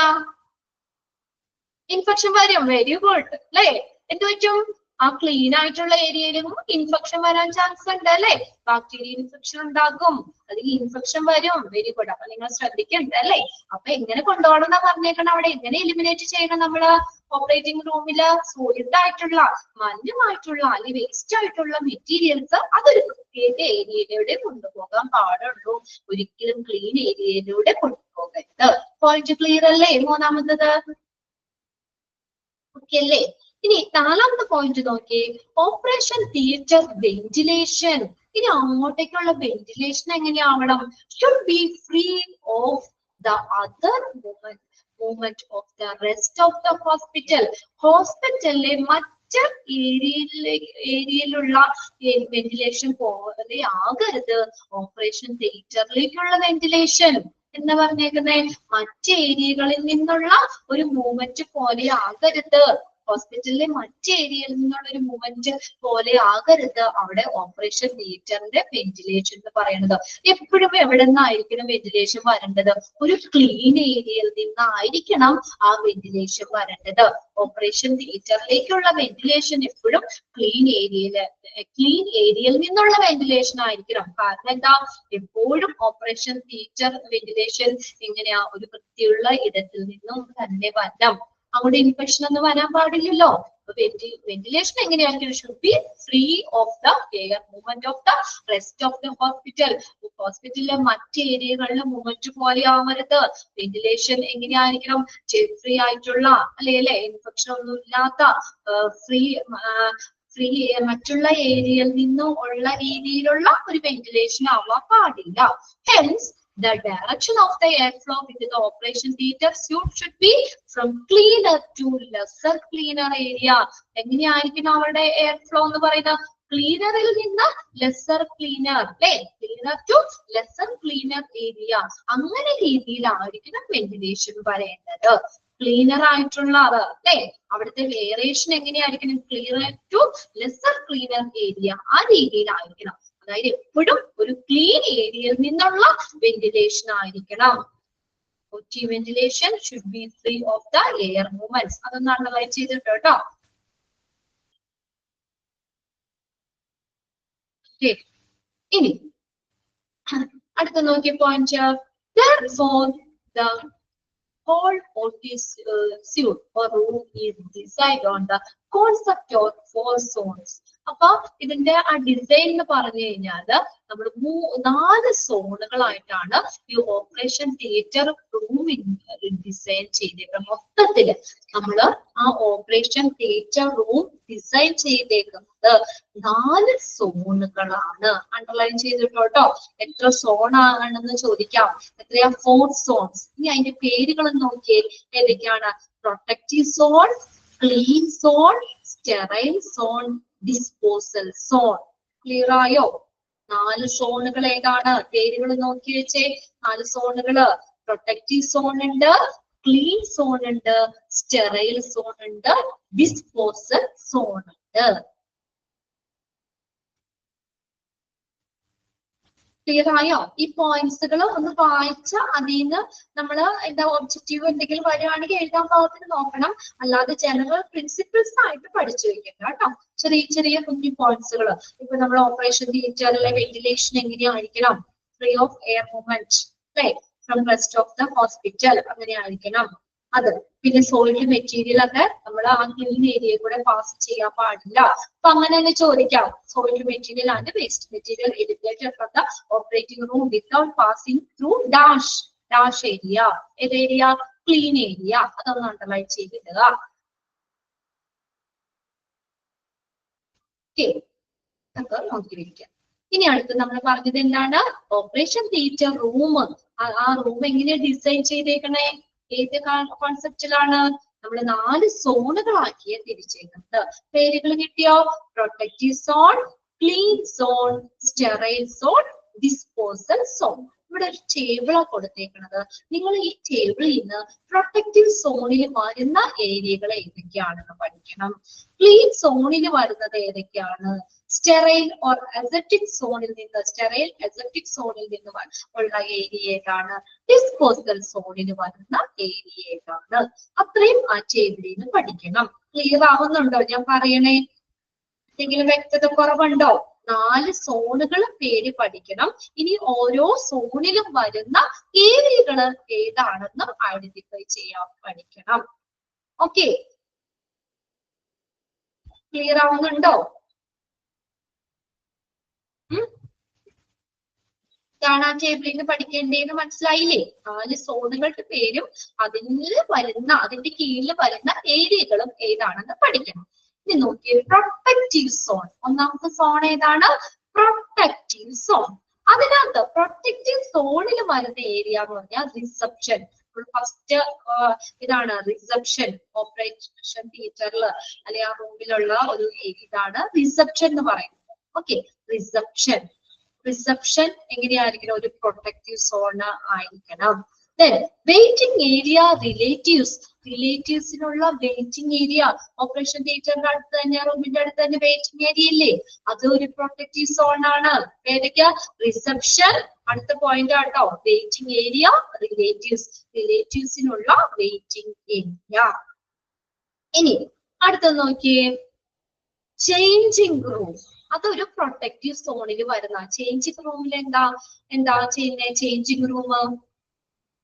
ഇൻഫെക്ഷൻ വരും. വെരി ഗുഡ് അല്ലേ? എന്ത് പറ്റും? ആ ക്ലീൻ ആയിട്ടുള്ള ഏരിയയിലും ഇൻഫെക്ഷൻ വരാൻ ചാൻസ് ഉണ്ട് അല്ലെ, ബാക്ടീരിയ ഇൻഫെക്ഷൻ ഉണ്ടാകും, അല്ലെങ്കിൽ ഇൻഫെക്ഷൻ വരും. Very good. അപ്പൊ നിങ്ങൾ ശ്രദ്ധിക്കണ്ട അല്ലെ. അപ്പൊ എങ്ങനെ കൊണ്ടുപോകണം എന്നാ പറഞ്ഞേക്കണം അവിടെ, എങ്ങനെ എലിമിനേറ്റ് ചെയ്യണം നമ്മള് ഓപ്പറേറ്റിംഗ് റൂമില്? സോളിഡ് ആയിട്ടുള്ള മലിനമായിട്ടുള്ള അല്ലെങ്കിൽ വേസ്റ്റ് ആയിട്ടുള്ള മെറ്റീരിയൽസ് അതൊരു പ്രത്യേക ഏരിയയിലൂടെ കൊണ്ടുപോകാൻ പാടുള്ളൂ, ഒരിക്കലും ക്ലീൻ ഏരിയയിലൂടെ കൊണ്ടുപോകരുത്. പോയിന്റ് ക്ലിയർ അല്ലേ? മൂന്നാമത്തത് ഓക്കെ അല്ലേ? ഇനി നാലാമത്തെ പോയിന്റ് നോക്കിയേ, ഓപ്പറേഷൻ തിയേറ്റർ വെന്റിലേഷൻ. ഇനി അങ്ങോട്ടേക്കുള്ള വെന്റിലേഷൻ എങ്ങനെയാവണം? Should be free of the other movement of the rest of the hospital. ഹോസ്പിറ്റലിലെ മറ്റ് ഏരിയയിലുള്ള വെന്റിലേഷൻ പോലെ ആകരുത് ഓപ്പറേഷൻ തിയേറ്ററിലേക്കുള്ള വെന്റിലേഷൻ എന്ന് പറഞ്ഞേക്കുന്നത്. മറ്റ് ഏരിയകളിൽ നിന്നുള്ള ഒരു മൂവ്മെന്റ് പോലെ ആകരുത്, ഹോസ്പിറ്റലിലെ മറ്റ് ഏരിയയിൽ നിന്നുള്ള ഒരു മൂവ്മെന്റ് പോലെ ആകരുത് അവിടെ ഓപ്പറേഷൻ തിയേറ്ററിന്റെ വെന്റിലേഷൻ എന്ന് പറയുന്നത്. എപ്പോഴും എവിടെ നിന്നായിരിക്കണം വെന്റിലേഷൻ വരേണ്ടത്? ഒരു ക്ലീൻ ഏരിയയിൽ നിന്നായിരിക്കണം ആ വെന്റിലേഷൻ വരേണ്ടത്. ഓപ്പറേഷൻ തിയേറ്ററിലേക്കുള്ള വെന്റിലേഷൻ എപ്പോഴും ക്ലീൻ ഏരിയയിൽ നിന്നുള്ള വെന്റിലേഷൻ ആയിരിക്കണം. കാരണം എന്താ? എപ്പോഴും ഓപ്പറേഷൻ തിയേറ്റർ വെന്റിലേഷൻ എങ്ങനെയാ? ഒരു വൃത്തിയുള്ള ഇടത്തിൽ നിന്നും തന്നെ വരണം. അങ്ങോട്ട് ഇൻഫെക്ഷൻ ഒന്നും വരാൻ പാടില്ലല്ലോ. വെന്റിലേഷൻ എങ്ങനെയായിരിക്കും? Should be free of the air movement of the rest of the hospital. ഹോസ്പിറ്റലിലെ മറ്റ് ഏരിയകളിലെ മൂവ്മെന്റ് പോലെ ആവരുത്. വെന്റിലേഷൻ എങ്ങനെയായിരിക്കണം? ഫ്രീ ആയിട്ടുള്ള അല്ലെ, ഇൻഫെക്ഷൻ ഒന്നും ഇല്ലാത്ത ഫ്രീ മറ്റുള്ള ഏരിയയിൽ നിന്നും ഉള്ള രീതിയിലുള്ള ഒരു വെന്റിലേഷൻ ആവാൻ പാടില്ല. Hence the direction of the airflow within the operation theatre should be from cleaner to lesser cleaner area. എങ്ങനെയായിരിക്കണം അവരുടെ എയർ ഫ്ലോ എന്ന് പറയുന്നത്? ക്ലീനറിൽ നിന്ന് ലെസർ ക്ലീനർ അല്ലെ, cleaner to lesser cleaner area, അങ്ങനെ രീതിയിലായിരിക്കണം വെന്റിലേഷൻ വരേണ്ടത്. ക്ലീനർ ആയിട്ടുള്ള അല്ലേ, അവിടുത്തെ വേരിയേഷൻ എങ്ങനെയായിരിക്കണം, clear to lesser cleaner area, ആ രീതിയിലായിരിക്കണം. അതായത് എപ്പോഴും ഒരു ക്ലീൻ ഏരിയയിൽ നിന്നുള്ള വെന്റിലേഷൻ ആയിരിക്കണം. OT ventilation should be free of the air movements. അതൊന്ന് അണ്ടർലൈൻ ചെയ്തിട്ട് കേട്ടോ. ഇനി അടുത്ത നോക്കിയ point, therefore the whole OT suite or room is designed on the concept of 4 zones. അപ്പൊ ഇതിന്റെ ആ ഡിസൈൻ എന്ന് പറഞ്ഞു കഴിഞ്ഞാല് നമ്മൾ 4 സോണുകളായിട്ടാണ് ഈ ഓപ്പറേഷൻ തിയേറ്റർ റൂം ഡിസൈൻ ചെയ്തേക്കുന്നത്. മൊത്തത്തില് നമ്മള് ആ ഓപ്പറേഷൻ തിയേറ്റർ റൂം ഡിസൈൻ ചെയ്തേക്കുന്നത് 4 സോണുകളാണ്. അണ്ടർലൈൻ ചെയ്തിട്ടോ. എത്ര സോൺ ആണെന്ന് ചോദിക്കാം. എത്രയാ? 4 സോൺസ്. ഇനി അതിന്റെ പേരുകൾ നോക്കിയേ, ഏതൊക്കെയാണ്? Protective zone, clean zone, sterile zone, disposal zone. Clear ആയോ? 4 സോണുകൾ ഏതാണ്? പേരുകൾ നോക്കി വെച്ചേ. 4 സോണുകള് പ്രൊട്ടക്റ്റീവ് സോൺ ഉണ്ട്, ക്ലീൻ സോൺ ഉണ്ട്, സ്റ്റെറൈൽ സോൺ ഉണ്ട്, ഡിസ്പോസൽ സോൺ ഉണ്ട്. ക്ലിയർ ആയോ? ഈ പോയിന്റ്സുകൾ ഒന്ന് വായിച്ച അതിൽ നിന്ന് നമ്മള് എന്താ ഒബ്ജക്റ്റീവ് എന്തെങ്കിലും വരുവാണെങ്കിൽ എഴുതാൻ പാകത്തിന് നോക്കണം. അല്ലാതെ ജനറൽ പ്രിൻസിപ്പിൾസ് ആയിട്ട് പഠിച്ചു വെക്കണ്ട കേട്ടോ. ചെറിയ ചെറിയ കുഞ്ഞു പോയിന്റ്സുകൾ. ഇപ്പൊ നമ്മൾ ഓപ്പറേഷൻ തിയേറ്ററിലെ വെന്റിലേഷൻ എങ്ങനെയായിരിക്കണം? ഫ്രീ ഓഫ് എയർ മൂവ്മെന്റ് അല്ലെ, from rest of the hospital അങ്ങനെ ആയിരിക്കണം. അത് പിന്നെ സോയിൽഡ് മെറ്റീരിയൽ ഒക്കെ നമ്മൾ ആ ക്ലീൻ ഏരിയയിൽ കൂടെ പാസ് ചെയ്യാൻ പാടില്ല. അപ്പൊ അങ്ങനെ തന്നെ ചോദിക്കാം. Soiled material and waste material eliminated from the operating room without passing through dash area. ഏത് ഏരിയ? Clean area. അതൊന്ന് അണ്ടർലൈൻ ചെയ്തിടുക. നോക്കിയിരിക്കാം. ഇനി അടുത്ത് നമ്മൾ പറഞ്ഞത് എന്താണ്? Operation theatre room. ആ റൂം എങ്ങനെയാ ഡിസൈൻ ചെയ്തേക്കണേ? ഏത് കോൺസെപ്റ്റിലാണ്? നമ്മൾ 4 സോണുകളാക്കിയ തിരിച്ചേക്കുന്നത്. പേരുകൾ കിട്ടിയോ? Protective zone, clean zone, sterile zone, disposal zone. ഇവിടെ ഒരു ടേബിളാണ് കൊടുത്തേക്കുന്നത്. നിങ്ങൾ ഈ ടേബിളിൽ നിന്ന് പ്രൊട്ടക്റ്റീവ് സോണിൽ വരുന്ന ഏരിയകൾ ഏതൊക്കെയാണെന്ന് പഠിക്കണം. ക്ലീൻ സോണിൽ വരുന്നത് ഏതൊക്കെയാണ്? സ്റ്റെറൈൽ ഓർ അസെപ്റ്റിക് സോണിൽ നിന്ന് ഉള്ള ഏരിയ ഏതാണ്? ഡിസ്പോസൽ സോണിൽ വരുന്ന ഏരിയ ഏതാണ്? അത്രയും ആ ടേബിളിൽ നിന്ന് പഠിക്കണം. ക്ലിയർ ആവുന്നുണ്ടോ ഞാൻ പറയണേ? എന്തെങ്കിലും വ്യക്തത കുറവുണ്ടോ? 4 സോണുകൾ പേര് പഠിക്കണം. ഇനി ഓരോ സോണിലും വരുന്ന ഏരിയകള് ഏതാണെന്ന് ഐഡന്റിഫൈ ചെയ്യാൻ പഠിക്കണം. ഓക്കെ, ക്ലിയർ ആവുന്നുണ്ടോ? ഇതാണ് ആ ടേബിളിൽ നിന്ന് പഠിക്കേണ്ടതെന്ന് മനസ്സിലായില്ലേ? 4 സോണുകളുടെ പേരും അതിന്റെ കീഴിൽ വരുന്ന ഏരിയകളും ഏതാണെന്ന് പഠിക്കണം. ഇനി നോക്കിയേ, പ്രൊട്ടക്റ്റീവ് സോൺ. ഒന്നാമത്തെ സോൺ ഏതാണ്? Protective zone. അതിനകത്ത് പ്രൊട്ടക്റ്റീവ് സോണിൽ വരുന്ന ഏരിയ എന്ന് പറഞ്ഞാൽ റിസപ്ഷൻ. ഫസ്റ്റ് ഇതാണ് റിസപ്ഷൻ. ഓപ്പറേഷൻ തിയേറ്ററിൽ അല്ലെ ആ റൂമിലുള്ള ഒരു ഇതാണ് റിസപ്ഷൻ എന്ന് പറയുന്നത്. ഓക്കെ, റിസപ്ഷൻ എങ്ങനെയായിരിക്കണം? ഒരു പ്രൊട്ടക്റ്റീവ് സോൺ ആയിരിക്കണം. വെയിറ്റിംഗ് ഏരിയ, റിലേറ്റീവ്സിനുള്ള വെയിറ്റിംഗ് ഏരിയ. ഓപ്പറേഷൻ തിയേറ്ററിന്റെ അടുത്ത് തന്നെ, റൂമിന്റെ അടുത്ത് തന്നെ വെയിറ്റിംഗ് ഏരിയ ഇല്ലേ? അത് ഒരു പ്രൊട്ടക്റ്റീവ് സോൺ ആണ്. ഏതൊക്കെയാ? റിസപ്ഷൻ. അടുത്ത പോയിന്റ് ആട്ടോ, വെയിറ്റിംഗ് ഏരിയ, റിലേറ്റീവ്സിനുള്ള വെയിറ്റിംഗ് ഏരിയ. ഇനി അടുത്ത നോക്കിയേ, ചേഞ്ചിങ് റൂം. അതൊരു പ്രൊട്ടക്റ്റീവ് സോണിൽ വരുന്ന. ചേഞ്ചിങ് റൂമിൽ എന്താ ചെയ്യുന്നത്? Changing room,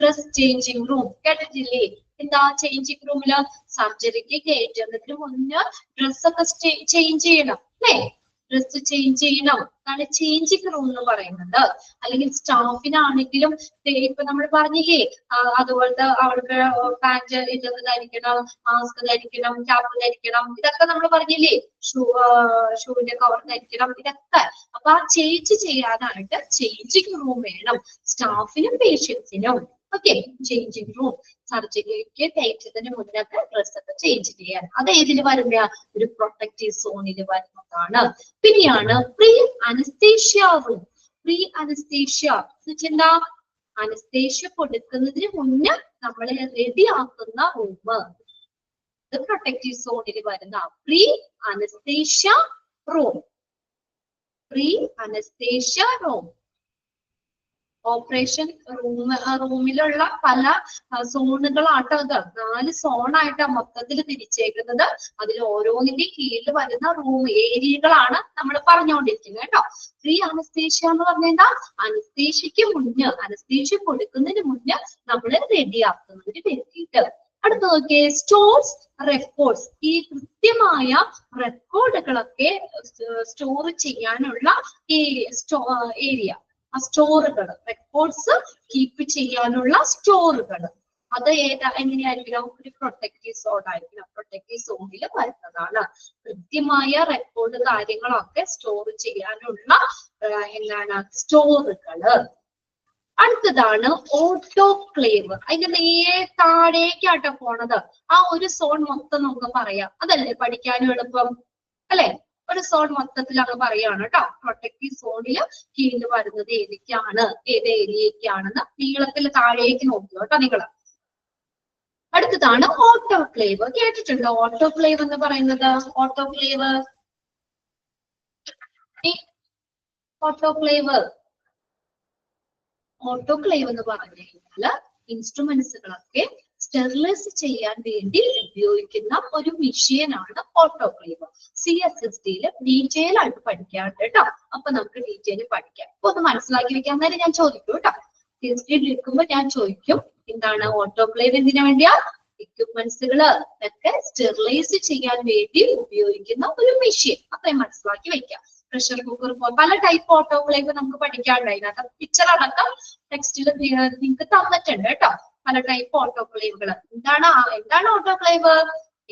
dress changing room കേട്ടിട്ടില്ലേ? എന്താ ചേഞ്ചിങ് റൂമില്? സർജറിക്ക് കയറ്റുന്നതിന് മുന്നേ ഡ്രസ്സൊക്കെ ചേഞ്ച് ചെയ്യണം അല്ലേ? ഡ്രസ് ചേഞ്ച് ചെയ്യണം. അതാണ് ചേഞ്ചിങ് റൂം എന്ന് പറയുന്നത്. അല്ലെങ്കിൽ സ്റ്റാഫിനാണെങ്കിലും ഇപ്പൊ നമ്മൾ പറഞ്ഞില്ലേ, അതുപോലത്തെ അവർക്ക് പാന്റ് ഇതൊക്കെ ധരിക്കണം, മാസ്ക് ധരിക്കണം, ക്യാപ്പ് ധരിക്കണം, ഇതൊക്കെ നമ്മൾ പറഞ്ഞില്ലേ? ഷൂവിന്റെ കവർ ധരിക്കണം, ഇതൊക്കെ. അപ്പൊ ആ ചേഞ്ച് ചെയ്യാനായിട്ട് ചേഞ്ചിങ് റൂം വേണം സ്റ്റാഫിനും പേഷ്യൻസിനും. Okay, changing room. സർജറിക്ക് കയറ്റത്തിന് മുന്നത്തെ ഡ്രസ്സൊക്കെ ചേഞ്ച് ചെയ്യാൻ. അത് ഏതിൽ വരുന്ന? ഒരു പ്രൊട്ടക്റ്റീവ് സോണിൽ വരുന്നതാണ്. പിന്നെയാണ് pre anaesthesia room. Pre anaesthesia എന്താ? അനസ്തേഷ്യ കൊടുക്കുന്നതിന് മുന്നേ നമ്മൾ റെഡി ആക്കുന്ന റൂം. ഇത് പ്രൊട്ടക്റ്റീവ് സോണിൽ വരുന്ന pre anaesthesia room. Pre anaesthesia room. Operation റൂമിലുള്ള പല സോണുകളാട്ടോ ഇത്. 4 സോണായിട്ടാണ് മൊത്തത്തിൽ തിരിച്ചേക്കുന്നത്. അതിൽ ഓരോന്നിന്റെ കീഴിൽ വരുന്ന റൂം ഏരിയകളാണ് നമ്മൾ പറഞ്ഞുകൊണ്ടിരിക്കുന്നത് കേട്ടോ. പ്രീ അനസ്തേഷ്യ എന്ന് പറഞ്ഞാൽ അനസ്തേഷ്യക്ക് മുന്നേ, അനസ്തേഷ്യ കൊടുക്കുന്നതിന് മുന്നേ നമ്മൾ റെഡിയാക്കുന്നതിന് വേണ്ടിയിട്ട്. അടുത്ത നോക്കിയേ, സ്റ്റോർസ് റെക്കോർഡ്സ്. ഈ കൃത്യമായ റെക്കോർഡുകളൊക്കെ സ്റ്റോർ ചെയ്യാനുള്ള ഈ ഏരിയ, സ്റ്റോറുകൾ, റെക്കോർഡ്സ് കീപ്പ് ചെയ്യാനുള്ള സ്റ്റോറുകൾ. അത് എങ്ങനെയായിരിക്കണം? ഒരു പ്രൊട്ടക്റ്റീവ് സോൺ ആയിരിക്കണം. പ്രൊട്ടക്റ്റീവ് സോണിൽ വരുന്നതാണ്. കൃത്യമായ റെക്കോർഡ് കാര്യങ്ങളൊക്കെ സ്റ്റോർ ചെയ്യാനുള്ള എന്താണ് സ്റ്റോറുകള്. അടുത്തതാണ് ഓട്ടോക്ലേവ്. അതിന്റെ നേരെ താഴേക്കാട്ടോ പോണത്. ആ ഒരു സോൺ മൊത്തം നമുക്ക് പറയാം. അതല്ലേ പഠിക്കാനും എളുപ്പം അല്ലെ? ഒരു സോൺ മൊത്തത്തിൽ അങ്ങ് പറയാണ് കേട്ടോ. പ്രൊട്ടക്റ്റീവ് സോണിൽ കീഴിൽ വരുന്നത് ഏതൊക്കെയാണ്, ഏത് ഏരിയക്കാണെന്ന് നീളത്തിൽ താഴേക്ക് നോക്കുക കേട്ടോ നിങ്ങൾ. അടുത്തതാണ് ഓട്ടോക്ലേവ്. കേട്ടിട്ടുണ്ടോ ഓട്ടോക്ലേവ് എന്ന് പറയുന്നത്? ഓട്ടോക്ലേവ് ഓട്ടോക്ലേവ് ഓട്ടോക്ലേവ് എന്ന് പറഞ്ഞു കഴിഞ്ഞാല് ഇൻസ്ട്രുമെന്റ്സുകളൊക്കെ സ്റ്റെറിലൈസ് ചെയ്യാൻ വേണ്ടി ഉപയോഗിക്കുന്ന ഒരു മെഷീനാണ് ഓട്ടോക്ലേവ്. CSSD-യിൽ ഡീറ്റെയിൽ ആയിട്ട് പഠിക്കാം കേട്ടോ. അപ്പൊ നമുക്ക് ഡീറ്റെയിൽ പഠിക്കാം. അപ്പൊ ഒന്ന് മനസ്സിലാക്കി വെക്കാൻ നേരം ഞാൻ ചോദിക്കും കേട്ടോ. CSSD എടുക്കുമ്പോൾ ഞാൻ ചോദിക്കും എന്താണ് ഓട്ടോക്ലേവ് എന്തിനു വേണ്ടിയാ? എക്യുപ്മെന്റ്സുകള് ഒക്കെ സ്റ്റെറിലൈസ് ചെയ്യാൻ വേണ്ടി ഉപയോഗിക്കുന്ന ഒരു മെഷീൻ. അത്രയും മനസ്സിലാക്കി വെക്കാം. പ്രഷർ കുക്കർ പല ടൈപ്പ് ഓട്ടോക്ലേവ് നമുക്ക് പഠിക്കാനുണ്ട്. അതിനകത്ത് പിക്ചർ അടക്കം ടെക്സ്റ്റിൽ നിങ്ങൾക്ക് തന്നിട്ടുണ്ട് കേട്ടോ. പല ടൈപ്പ് ഓട്ടോക്ലേവുകൾ. എന്താണ് ഓട്ടോക്ലേവ്?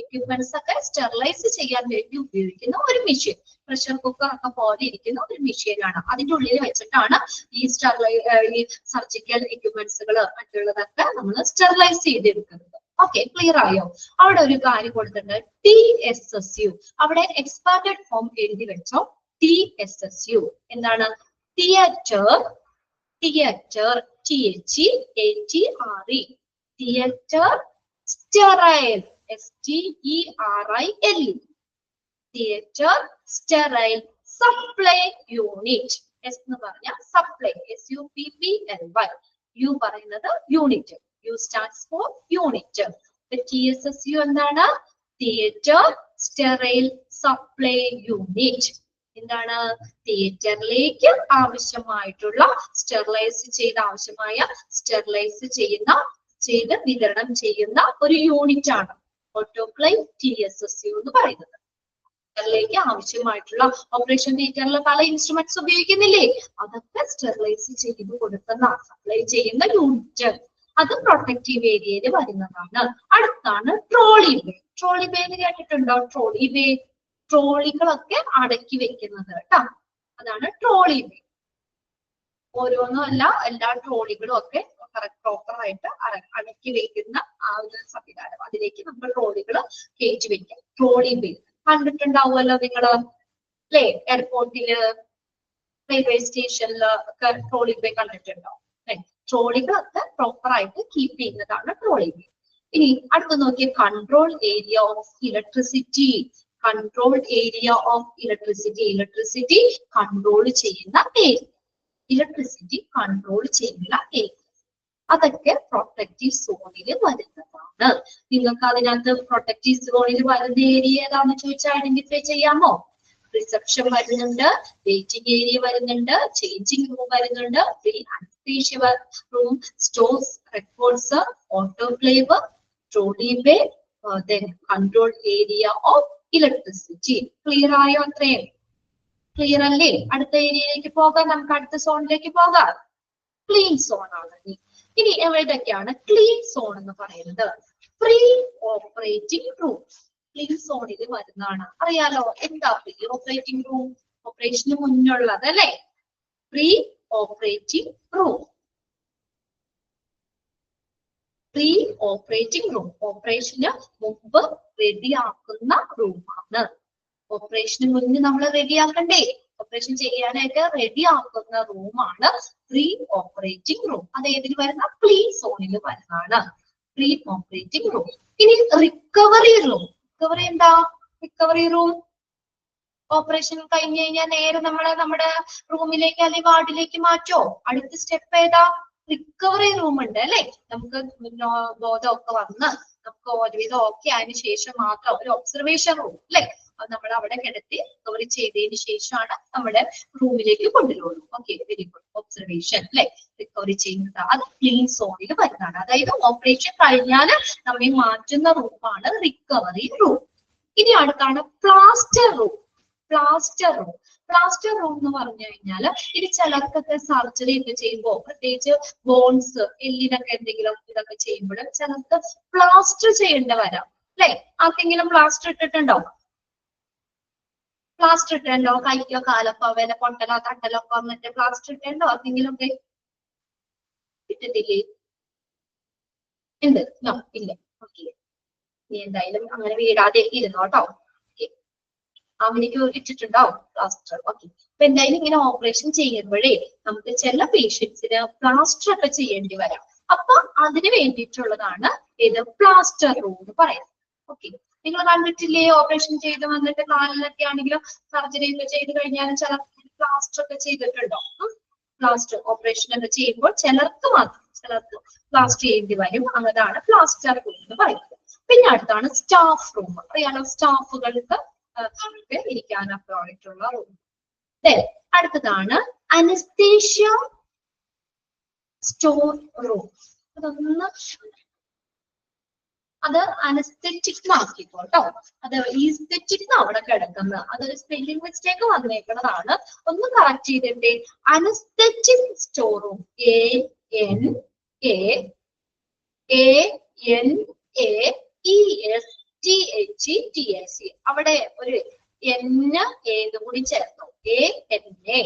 എക്യുപ്മെന്റ്സ് ഒക്കെ സ്റ്റെറിലൈസ് ചെയ്യാൻ വേണ്ടി ഉപയോഗിക്കുന്ന ഒരു മെഷീൻ. പ്രഷർ കുക്കർ ഒക്കെ പോലെ ഇരിക്കുന്ന ഒരു മെഷീനാണ്. അതിന്റെ ഉള്ളിൽ വെച്ചിട്ടാണ് ഈ സർജിക്കൽ എക്യുപ്മെന്റ്സുകൾ മറ്റുള്ളതൊക്കെ നമ്മൾ സ്റ്റെറിലൈസ് ചെയ്തെടുക്കുന്നത്. ഓക്കെ, ക്ലിയർ ആയോ? അവിടെ ഒരു കാര്യം കൊടുത്തിട്ടുണ്ട്, TSSU. അവിടെ എക്സ്പാൻഡഡ് ഫോം എഴുതി വെച്ചോ. TSSU എന്താണ്? Theatre, theatre, THEATRE, theatre sterile, STERILE, theatre sterile supply unit. S എന്ന് പറഞ്ഞ സപ്ലൈ, SUPPLY, യു പറയുന്നത് unit, U stands for unit. TSSU എന്താണ്? Theatre sterile supply unit. എന്താണ്? തിയേറ്ററിലേക്ക് ആവശ്യമായിട്ടുള്ള സ്റ്റെറിലൈസ് ചെയ്ത് വിതരണം ചെയ്യുന്ന ഒരു യൂണിറ്റ് ആണ് ഓട്ടോക്ലേവ് TSSU എന്ന് പറയുന്നത്. തിയേറ്ററിലേക്ക് ആവശ്യമായിട്ടുള്ള ഓപ്പറേഷൻ തിയേറ്ററിൽ പല ഇൻസ്ട്രുമെന്റ്സ് ഉപയോഗിക്കുന്നില്ലേ? അതൊക്കെ സ്റ്റെറിലൈസ് ചെയ്ത് കൊടുക്കുന്ന, സപ്ലൈ ചെയ്യുന്ന യൂണിറ്റ്. അത് പ്രൊട്ടക്റ്റീവ് ഏരിയയിൽ വരുന്നതാണ്. അടുത്താണ് ട്രോളി ബേ. ട്രോളി ബേ കേട്ടിട്ടുണ്ടോ? ട്രോളി ബേ ട്രോളികളൊക്കെ അടക്കി വെക്കുന്നത് കേട്ടോ. അതാണ് ട്രോളി ബേ. ഓരോന്നും അല്ല, എല്ലാ ട്രോളികളും ഒക്കെ പ്രോപ്പർ ആയിട്ട് അടക്കി വെക്കുന്ന ആ ഒരു സംവിധാനം. അതിലേക്ക് നമ്മൾ ട്രോളികൾ കയറ്റി വെക്കാം. ട്രോളി ബേ കണ്ടിട്ടുണ്ടാവുമല്ലോ നിങ്ങള് അല്ലേ? എയർപോർട്ടില്, റെയിൽവേ സ്റ്റേഷനില് ഒക്കെ ട്രോളി ബേ കണ്ടിട്ടുണ്ടോ? ട്രോളികളൊക്കെ പ്രോപ്പർ ആയിട്ട് കീപ്പ് ചെയ്യുന്നതാണ് ട്രോളി ബേ. ഇനി അടുത്ത് നോക്കിയ control area of electricity. Control area of electricity. Electricity control ചെയ്യുന്ന ഏരിയ. ഇലക്ട്രിസിറ്റി കൺട്രോൾ ചെയ്യുന്ന ഏരിയ. അതൊക്കെ പ്രൊട്ടക്റ്റീവ് സോണിൽ വരുന്നതാണ്. നിങ്ങൾക്ക് അതിനകത്ത് പ്രൊട്ടക്റ്റീവ് സോണിൽ വരുന്ന ഏരിയ ഏതാണെന്ന് ചോദിച്ചാൽ ഐഡന്റിഫൈ ചെയ്യാമോ? റിസപ്ഷൻ വരുന്നുണ്ട്, വെയിറ്റിംഗ് ഏരിയ വരുന്നുണ്ട്, ചേഞ്ചിങ് റൂം വരുന്നുണ്ട്, pre anaesthesia room, stores records, autoclave, trolley bay, then control area of electricity. Clear ആയോ? അത്രയും ക്ലിയർ അല്ലേ? അടുത്ത ഏരിയയിലേക്ക് പോകാം. നമുക്ക് അടുത്ത സോണിലേക്ക് പോകാം. ക്ലീൻ സോൺ ആണ്. ഇനി എവിടെയൊക്കെയാണ് ക്ലീൻ സോൺ എന്ന് പറയുന്നത്? പ്രീ ഓപ്പറേറ്റിംഗ് റൂം ക്ലീൻ സോണിൽ വരുന്നതാണ്. അറിയാലോ എന്താ പ്രീ ഓപ്പറേറ്റിംഗ് റൂം? ഓപ്പറേഷന് മുന്നുള്ളത് അല്ലെ? Pre operating room. Pre operating room ഓപ്പറേഷന് മുമ്പ് റെഡിയാക്കുന്ന റൂമാണ്. ഓപ്പറേഷന് മുന്നേ നമ്മൾ റെഡിയാക്കണ്ടേ? ഓപ്പറേഷൻ ചെയ്യാനായിട്ട് റെഡിയാക്കുന്ന റൂമാണ് പ്രീ ഓപ്പറേറ്റിംഗ് റൂം. അത് ഏതിൽ വരുന്ന? ക്ലീൻ സോണിൽ വരുന്നതാണ്. Pre operating room. ഇനി റിക്കവറി റൂം. റിക്കവറി എന്താ? റിക്കവറി റൂം ഓപ്പറേഷൻ കഴിഞ്ഞു കഴിഞ്ഞാൽ നേരെ നമ്മുടെ റൂമിലേക്ക് അല്ലെങ്കിൽ വാർഡിലേക്ക് മാറ്റോ? അടുത്ത സ്റ്റെപ്പ് ഏതാ? റിക്കവറി റൂം ഉണ്ട് അല്ലെ? നമുക്ക് ബോധമൊക്കെ വന്ന് നമുക്ക് ഒരുവിധം ഓക്കെ അതിന് ശേഷം മാത്രം ഒരു ഒബ്സർവേഷൻ റൂം അല്ലെ, നമ്മൾ അവിടെ കിടത്തി റിക്കവറി ചെയ്തതിന് ശേഷമാണ് നമ്മുടെ റൂമിലേക്ക് കൊണ്ടുവരുള്ളൂ. Okay, very good. ഒബ്സർവേഷൻ അല്ലെ, റിക്കവറി ചെയ്യുന്നത് അത് ക്ലീൻ സോണിൽ വരുന്നതാണ്. അതായത് ഓപ്പറേഷൻ കഴിഞ്ഞാൽ നമ്മെ മാറ്റുന്ന റൂമാണ് റിക്കവറി റൂം. ഇനി അടുത്താണ് plaster room. Plaster room. Plaster room എന്ന് പറഞ്ഞു കഴിഞ്ഞാൽ ഇനി ചിലർക്കൊക്കെ സർജറി ഒക്കെ ചെയ്യുമ്പോൾ, പ്രത്യേകിച്ച് ബോൺസ് എല്ലിനൊക്കെ എന്തെങ്കിലും ഇതൊക്കെ ചെയ്യുമ്പോൾ ചിലർക്ക് പ്ലാസ്റ്റർ ചെയ്യേണ്ട വരാം അല്ലെ? ആർക്കെങ്കിലും പ്ലാസ്റ്റർ ഇട്ടിട്ടുണ്ടോ? പ്ലാസ്റ്റർ ഇട്ടുണ്ടോ? കൈക്കോ കാലൊക്കെ വല്ല പൊട്ടലോ തട്ടലോ ഒക്കെ വന്നിട്ട് പ്ലാസ്റ്റർ ഇട്ടുണ്ടോ? ആർക്കെങ്കിലും ഒക്കെ ഇട്ടിട്ടില്ലേ? ഉണ്ട്? ഇല്ല. ഓക്കെ, നീ എന്തായാലും അങ്ങനെ വീടാതെ ഇരുന്നോട്ടോ. അവനിക്ക് ഇട്ടിട്ടുണ്ടാവും പ്ലാസ്റ്റർ. ഓക്കെ, അപ്പൊ എന്തായാലും ഇങ്ങനെ ഓപ്പറേഷൻ ചെയ്യുമ്പോഴേ നമുക്ക് ചില പേഷ്യൻസിന് പ്ലാസ്റ്റർ ഒക്കെ ചെയ്യേണ്ടി വരാം. അപ്പൊ അതിന് വേണ്ടിയിട്ടുള്ളതാണ് ഇത് പ്ലാസ്റ്റർ റൂം എന്ന് പറയുന്നത്. ഓക്കെ, നിങ്ങൾ കണ്ടിട്ടില്ലേ? ഓപ്പറേഷൻ ചെയ്ത് വന്നിട്ട് കാലിലൊക്കെ ആണെങ്കിലും സർജറി ഒക്കെ ചെയ്ത് കഴിഞ്ഞാലും ചില പ്ലാസ്റ്റർ ഒക്കെ ചെയ്തിട്ടുണ്ടോ? പ്ലാസ്റ്റർ ഓപ്പറേഷൻ ഒക്കെ ചെയ്യുമ്പോൾ ചിലർക്ക് പ്ലാസ്റ്റർ ചെയ്യേണ്ടി വരും. അതാണ് പ്ലാസ്റ്റർ റൂം എന്ന് പറയുന്നത്. പിന്നെ അടുത്താണ് സ്റ്റാഫ് റൂം. അറിയാലോ, സ്റ്റാഫുകൾക്ക് ഇരിക്കാനൊക്കെ ആയിട്ടുള്ള റൂം. അടുത്തതാണ് അനസ്തേഷ്യ സ്റ്റോർ റൂം. അത് അനസ്തെറ്റിക് ആക്കിക്കോട്ടോ. അത് ഈസ്തെറ്റിക് അവിടെ കിടക്കുന്നത്. അതൊരു സ്പെല്ലിംഗ് മിസ്റ്റേക്ക് വന്നേക്കുന്നതാണ്. ഒന്ന് കറക്റ്റ് ചെയ്തിട്ടേ. Anaesthetic store room. ANASTHETIC. അവിടെ ഒരു ഏത് കൂടി ചേർന്നു, ANA.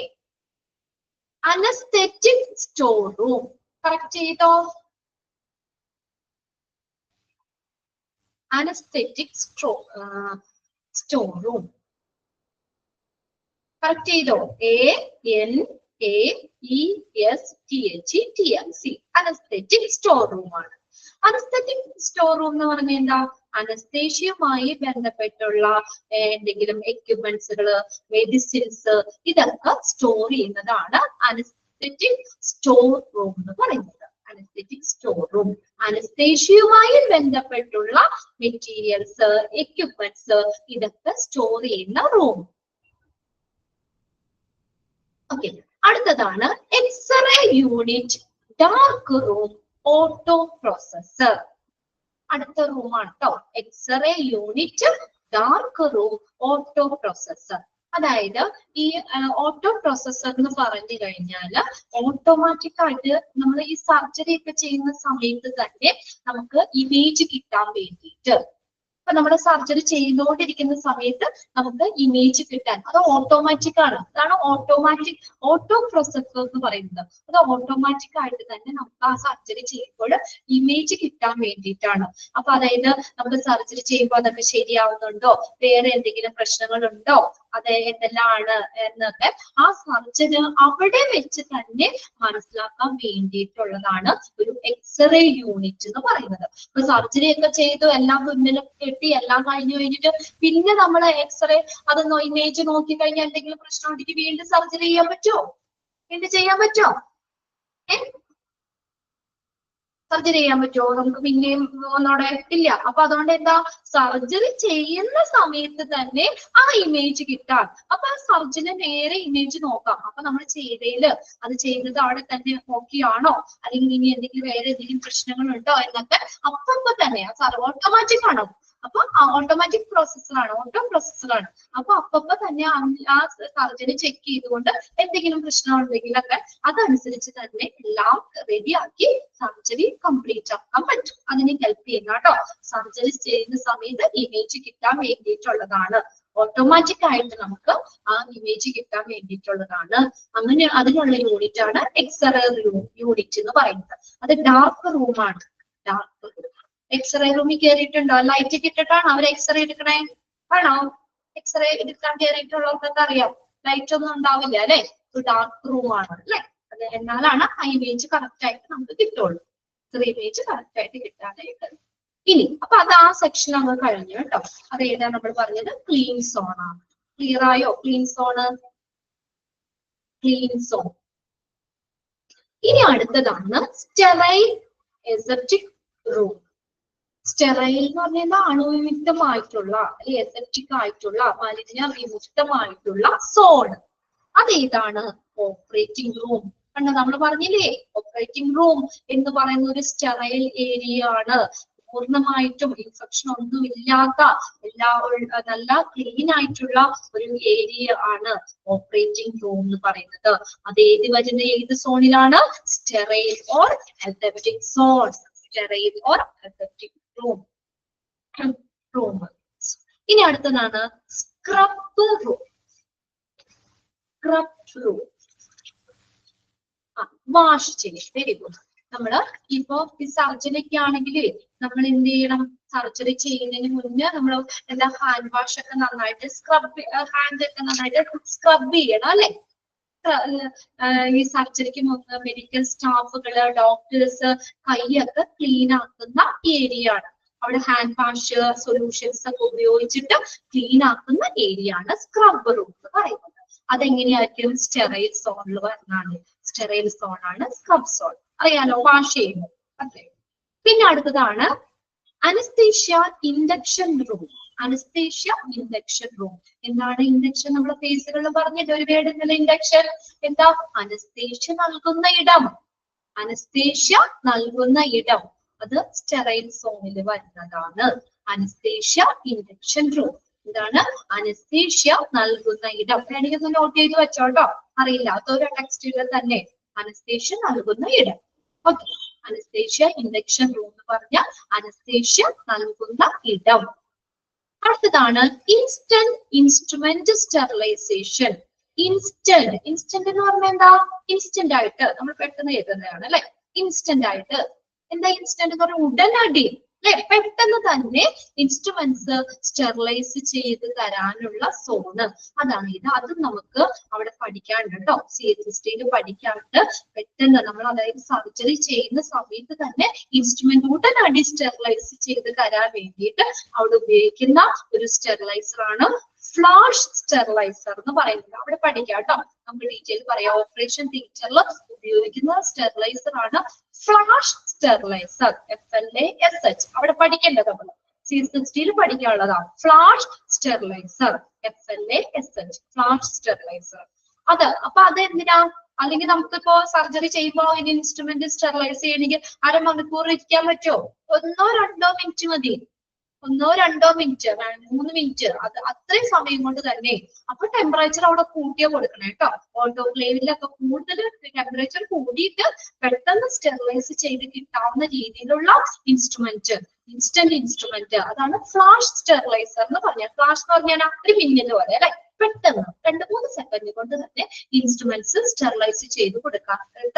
Anaesthetic store room correct ചെയ്തോ? അനസ്തെറ്റിക് സ്റ്റോർ റൂം കറക്റ്റ് ചെയ്തോ? ANAESTHETIC. അനസ്തെറ്റിക് സ്റ്റോർ റൂം ആണ്. അനസ്തെറ്റിക് സ്റ്റോർ റൂം എന്ന് പറഞ്ഞാൽ എന്താ? അനസ്തേഷ്യയുമായി ബന്ധപ്പെട്ടുള്ള എന്തെങ്കിലും എക്യുപ്മെന്റ്സുകള്, മെഡിസിൻസ് ഇതൊക്കെ സ്റ്റോർ ചെയ്യുന്നതാണ് അനസ്തെറ്റിക് സ്റ്റോർ റൂം എന്ന് പറയുന്നത്. അനസ്തെറ്റിക് സ്റ്റോർ റൂം അനസ്തേഷ്യയുമായി ബന്ധപ്പെട്ടുള്ള മെറ്റീരിയൽസ്, എക്യുപ്മെന്റ്സ് ഇതൊക്കെ സ്റ്റോർ ചെയ്യുന്ന റൂം. ഓക്കെ, അടുത്തതാണ് x-ray unit, dark room, auto processor. അടുത്ത റൂമാണ് കേട്ടോ. X-ray unit, dark room, auto processor. അതായത് ഈ ഓട്ടോ പ്രോസസർ എന്ന് പറഞ്ഞു കഴിഞ്ഞാൽ ഓട്ടോമാറ്റിക് ആയിട്ട് നമ്മൾ ഈ സർജറി ഒക്കെ ചെയ്യുന്ന സമയത്ത് തന്നെ നമുക്ക് ഇമേജ് കിട്ടാൻ വേണ്ടിയിട്ട്, ഇപ്പൊ നമ്മുടെ സർജറി ചെയ്തുകൊണ്ടിരിക്കുന്ന സമയത്ത് നമുക്ക് ഇമേജ് കിട്ടാൻ അത് ഓട്ടോമാറ്റിക് ആണ്. അതാണ് ഓട്ടോ പ്രോസസർ എന്ന് പറയുന്നത്. അത് ഓട്ടോമാറ്റിക് ആയിട്ട് തന്നെ നമുക്ക് ആ സർജറി ചെയ്യുമ്പോൾ ഇമേജ് കിട്ടാൻ വേണ്ടിയിട്ടാണ്. അപ്പൊ അതായത് നമുക്ക് സർജറി ചെയ്യുമ്പോൾ അതൊക്കെ ശരിയാവുന്നുണ്ടോ, വേറെ എന്തെങ്കിലും പ്രശ്നങ്ങളുണ്ടോ, അത് എന്തെല്ലാമാണ് എന്നൊക്കെ ആ സർജന് അവിടെ വെച്ച് തന്നെ മനസ്സിലാക്കാൻ വേണ്ടിയിട്ടുള്ളതാണ് ഒരു എക്സ്റേ യൂണിറ്റ് എന്ന് പറയുന്നത്. ഇപ്പൊ സർജറി ഒക്കെ ചെയ്തു എല്ലാം മുന്നിലൊക്കെ കെട്ടി എല്ലാം കഴിഞ്ഞിട്ട് പിന്നെ നമ്മൾ എക്സ്റേ അതൊന്ന് ഇമേജ് നോക്കി കഴിഞ്ഞാൽ എന്തെങ്കിലും പ്രശ്നം ഉണ്ടെങ്കിൽ വീണ്ടും സർജറി ചെയ്യാൻ പറ്റുമോ? വീണ്ടും ചെയ്യാൻ പറ്റുമോ? സർജറി ചെയ്യാൻ പറ്റുമോ? നമുക്ക് പിന്നെയും ഒന്നോടെ ഇല്ല. അപ്പൊ അതുകൊണ്ട് എന്താ, സർജറി ചെയ്യുന്ന സമയത്ത് തന്നെ ആ ഇമേജ് കിട്ടാൻ. അപ്പൊ ആ സർജന് നേരെ ഇമേജ് നോക്കാം. അപ്പൊ നമ്മൾ അത് ചെയ്തത് അവിടെ തന്നെ ഓക്കെയാണോ, അല്ലെങ്കിൽ ഇനി എന്തെങ്കിലും വേറെ എന്തെങ്കിലും പ്രശ്നങ്ങളുണ്ടോ എന്നൊക്കെ അപ്പൊ തന്നെ ഓട്ടോമാറ്റിക് ആണോ? അപ്പൊ ഓട്ടോമാറ്റിക് പ്രോസസ്സറാണ്, ഓട്ടോ പ്രോസസ്സറാണ്. അപ്പൊ അപ്പൊ തന്നെ ആ സർജന് ചെക്ക് ചെയ്തുകൊണ്ട് എന്തെങ്കിലും പ്രശ്നം ഉണ്ടെങ്കിലൊക്കെ അതനുസരിച്ച് തന്നെ എല്ലാം റെഡിയാക്കി സർജറി കംപ്ലീറ്റ് ആക്കാൻ പറ്റും. അതിനെ ഹെൽപ്പ് ചെയ്യുന്ന കേട്ടോ. സർജറി ചെയ്യുന്ന സമയത്ത് ഇമേജ് കിട്ടാൻ വേണ്ടിയിട്ടുള്ളതാണ്. ഓട്ടോമാറ്റിക് ആയിട്ട് നമുക്ക് ആ ഇമേജ് കിട്ടാൻ വേണ്ടിയിട്ടുള്ളതാണ്. അങ്ങനെ അതിനുള്ള യൂണിറ്റ് ആണ് എക്സ്റേ യൂണിറ്റ് എന്ന് പറയുന്നത്. അത് ഡാർക്ക് റൂമാണ്. Dark room. എക്സ്റേ റൂമിൽ കയറിയിട്ടുണ്ടോ? ലൈറ്റ് ഇട്ടിട്ടാണ് അവർ എക്സ്റേ എടുക്കണേ ആണോ? എക്സ്റേ എടുക്കാൻ കയറിയിട്ടുള്ളവർക്കൊക്കെ അറിയാം, ലൈറ്റ് ഒന്നും ഉണ്ടാവില്ല അല്ലെ. ഡാർക്ക് റൂം ആണ് അല്ലെ. അത് എന്നാലാണ് ആ ഇമേജ് കറക്റ്റ് ആയിട്ട് നമുക്ക് കിട്ടുള്ളൂ. ഇമേജ് കറക്റ്റ് ആയിട്ട് കിട്ടാനായിട്ട്. ഇനി അപ്പൊ അത് ആ സെക്ഷൻ അങ്ങ് കഴിഞ്ഞു കേട്ടോ. അത് ഏതാ നമ്മൾ പറഞ്ഞത്? ക്ലീൻ സോൺ ആണ്. ക്ലിയർ ആയോ? Clean zone, clean zone. ഇനി അടുത്തതാണ് സ്റ്റെറൈൽ എസെപ്റ്റിക് റൂം. സ്റ്റെറൈൽ എന്ന് പറഞ്ഞാൽ അണുവിമുക്തമായിട്ടുള്ള അല്ലെ എസെപ്റ്റിക് ആയിട്ടുള്ള മാലിന്യ വിമുക്തമായിട്ടുള്ള സോൺ. അതേതാണ്? Operating room. കണ്ടോ, നമ്മൾ പറഞ്ഞില്ലേ ഓപ്പറേറ്റിംഗ് റൂം എന്ന് പറയുന്ന ഒരു സ്റ്റെറൈൽ ഏരിയ ആണ്. പൂർണ്ണമായിട്ടും ഇൻഫെക്ഷൻ ഒന്നും ഇല്ലാത്ത നല്ല ക്ലീൻ ആയിട്ടുള്ള ഒരു ഏരിയ ആണ് ഓപ്പറേറ്റിംഗ് റൂം എന്ന് പറയുന്നത്. അത് വരുന്ന ഏത് സോണിലാണ്? Sterile or aseptic zone. Sterile or aseptic room. ഇനി അടുത്തതാണ് scrub room. Scrub room wash ചെയ്യും. Very good. നമ്മള് ഇപ്പോ ഈ സർജറിക്ക് ആണെങ്കിൽ നമ്മൾ എന്ത് ചെയ്യണം? സർജറി ചെയ്യുന്നതിന് മുന്നേ നമ്മൾ എന്താ ഹാൻഡ് വാഷ് ഒക്കെ നന്നായിട്ട് ഹാൻഡ് ഒക്കെ നന്നായിട്ട് സ്ക്രബ് ചെയ്യണം അല്ലെ? ഈ സർജറിക്ക് മുമ്പ് മെഡിക്കൽ സ്റ്റാഫുകള് ഡോക്ടേഴ്സ് കൈയൊക്കെ ക്ലീൻ ആക്കുന്ന ഏരിയ ആണ്. അവിടെ ഹാൻഡ് വാഷ് സൊല്യൂഷൻസ് ഒക്കെ ഉപയോഗിച്ചിട്ട് ക്ലീൻ ആക്കുന്ന ഏരിയ ആണ് സ്ക്രബ് റൂം എന്ന് പറയുന്നത്. അതെങ്ങനെയായിരിക്കും? സ്റ്റെറൈൽ സോണിൽ വരുന്നതാണ്. സ്റ്റെറൈൽ സോൺ ആണ് സ്ക്രബ് സോൺ. അറിയാലോ, വാഷ് ചെയ്യുന്നു. അതെ. പിന്നെ അടുത്തതാണ് anaesthesia induction room. Anaesthesia induction room. എന്താണ് ഇൻഡക്ഷൻ? നമ്മുടെ ഫേസുകളിൽ പറഞ്ഞിട്ട് ഒരു വേടുന്നില്ല ഇൻഡക്ഷൻ. എന്താ? അനസ്തേഷ്യ നൽകുന്ന ഇടം. അനസ്തേഷ്യ നൽകുന്ന ഇടം അത് സ്റ്റെറൈൽ സോണിൽ വരുന്നതാണ്. Anaesthesia induction room. എന്താണ്? അനസ്തേഷ്യ നൽകുന്ന ഇടം. വേണമെങ്കിൽ ഒന്ന് നോട്ട് ചെയ്ത് വെച്ചോട്ടോ, അറിയില്ലാത്തൊരു ടെക്സ്റ്റിൽ തന്നെ. അനസ്തേഷ്യ നൽകുന്ന ഇടം. ഓക്കെ. അനസ്തേഷ്യ ഇൻഡക്ഷൻ റൂം എന്ന് പറഞ്ഞാൽ അനസ്തേഷ്യ നൽകുന്ന ഇടം. അടുത്തതാണ് ഇൻസ്റ്റന്റ് ഇൻസ്ട്രുമെന്റ് സ്റ്റെറിലൈസേഷൻ. ഇൻസ്റ്റന്റ് എന്ന് പറഞ്ഞാൽ എന്താ? ഇൻസ്റ്റന്റ് ആയിട്ട് നമ്മൾ പെട്ടെന്ന് എഴുതുന്നതാണ് അല്ലെ? ഇൻസ്റ്റന്റ് ആയിട്ട്. എന്താ ഇൻസ്റ്റന്റ് എന്ന് പറഞ്ഞാൽ? ഉടനടി അല്ലെ? പെട്ടെന്ന് തന്നെ ഇൻസ്ട്രുമെന്റ്സ് സ്റ്റെറിലൈസ് ചെയ്ത് തരാനുള്ള സോണ് അതാണ് ഇത്. അത് നമുക്ക് അവിടെ പഠിക്കാനുണ്ട് കേട്ടോ. CHST പഠിക്കാനുണ്ട്. പെട്ടെന്ന് നമ്മൾ അതായത് സർജറി ചെയ്യുന്ന സമയത്ത് തന്നെ ഇൻസ്ട്രുമെന്റ് ഉടനടി സ്റ്റെറിലൈസ് ചെയ്ത് തരാൻ വേണ്ടിയിട്ട് അവിടെ ഉപയോഗിക്കുന്ന ഒരു സ്റ്റെറിലൈസർ ആണ് ഫ്ലാഷ് സ്റ്റെറിലൈസർ എന്ന് പറയുന്നത്. അവിടെ പഠിക്കാം കേട്ടോ. നമുക്ക് ഡീറ്റെയിൽ പറയാം. ഓപ്പറേഷൻ തിയേറ്ററിൽ ഉപയോഗിക്കുന്ന സ്റ്റെറിലൈസർ ആണ് ഫ്ലാഷ് സ്റ്റെറിലൈസർ. FLASH. അവിടെ പഠിക്കേണ്ടത് നമ്മൾ CHST പഠിക്കാനുള്ളതാണ്. Flash steriliser. FLASH. Flash steriliser. അപ്പൊ അതെന്തിനാ? അല്ലെങ്കിൽ നമുക്കിപ്പോ സർജറി ചെയ്യുമ്പോൾ അതിന് ഇൻസ്ട്രുമെന്റ് സ്റ്റെറിലൈസ് ചെയ്യണമെങ്കിൽ 1/2 മണിക്കൂർ ഇരിക്കാൻ പറ്റുമോ? 1-2 മിനിറ്റ് മതി. 1-2 മിനിറ്റ്, 3 മിനിറ്റ്. അത് അത്രയും സമയം കൊണ്ട് തന്നെ. അപ്പൊ ടെമ്പറേച്ചർ അവിടെ കൂട്ടിയാ കൊടുക്കണം കേട്ടോ. ഓട്ടോക്ലേവിലൊക്കെ കൂടുതൽ ടെമ്പറേച്ചർ കൂടിയിട്ട് പെട്ടെന്ന് സ്റ്റെറിലൈസ് ചെയ്ത് കിട്ടാവുന്ന രീതിയിലുള്ള ഇൻസ്ട്രുമെന്റ്, ഇൻസ്റ്റന്റ് ഇൻസ്ട്രുമെന്റ്, അതാണ് ഫ്ലാഷ് സ്റ്റെറിലൈസർ എന്ന് പറഞ്ഞാൽ. ഫ്ലാഷ് എന്ന് പറഞ്ഞാൽ ഒരു മിന്നൽ പോലെ അല്ലെ? പെട്ടെന്ന് 2-3 സെക്കൻഡ് കൊണ്ട് തന്നെ ഇൻസ്ട്രുമെന്റ്സ് സ്റ്റെറിലൈസ് ചെയ്ത്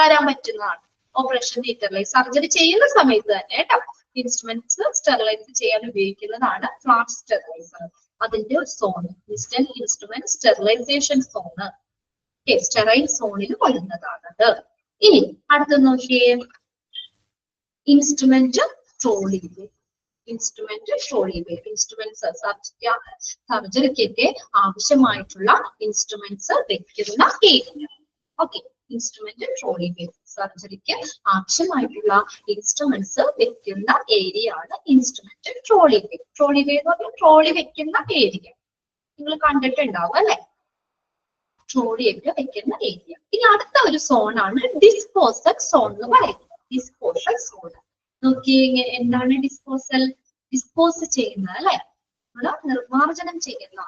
തരാൻ പറ്റുന്നതാണ്. ഓപ്പറേഷൻ തിയേറ്ററിൽ സർജറി ചെയ്യുന്ന സമയത്ത് തന്നെ കേട്ടോ ഇൻസ്ട്രുമെന്റ്സ് സ്റ്റെറിലൈസ് ചെയ്യാൻ ഉപയോഗിക്കുന്നതാണ് ഫ്ലാഷ് സ്റ്റെറിലൈസർ. അതിന്റെ ഒരു zone instant instrument sterilisation zone. Sterile സോണിൽ വരുന്നതാണത്. ഇനി അടുത്ത നോക്കിയേ, instrument trolley. Instrument trolley. Instruments സർജറിക്കൊക്കെ ആവശ്യമായിട്ടുള്ള ഇൻസ്ട്രുമെന്റ്സ് വെക്കുന്ന area. Okay. Instrument trolley bays. സർജറിക്ക് ആവശ്യമായിട്ടുള്ള ഇൻസ്ട്രുമെന്റ്സ് വെക്കുന്ന ഏരിയ ആണ് instrument trolley bay. Trolley bay എന്ന് പറഞ്ഞാൽ ട്രോളി വെക്കുന്ന ഏരിയ. നിങ്ങൾ കണ്ടിട്ടുണ്ടാവും അല്ലെ? ട്രോളിയൊക്കെ വെക്കുന്ന ഏരിയ. ഇനി അടുത്ത ഒരു സോണാണ് ഡിസ്പോസൽ സോൺ എന്ന് പറയുന്നത്. ഡിസ്പോസൽ സോൺ നോക്കിയേ, എന്താണ് ഡിസ്പോസൽ? ഡിസ്പോസ് ചെയ്യുന്നത് അല്ലെ? നിർമാർജനം ചെയ്യുന്ന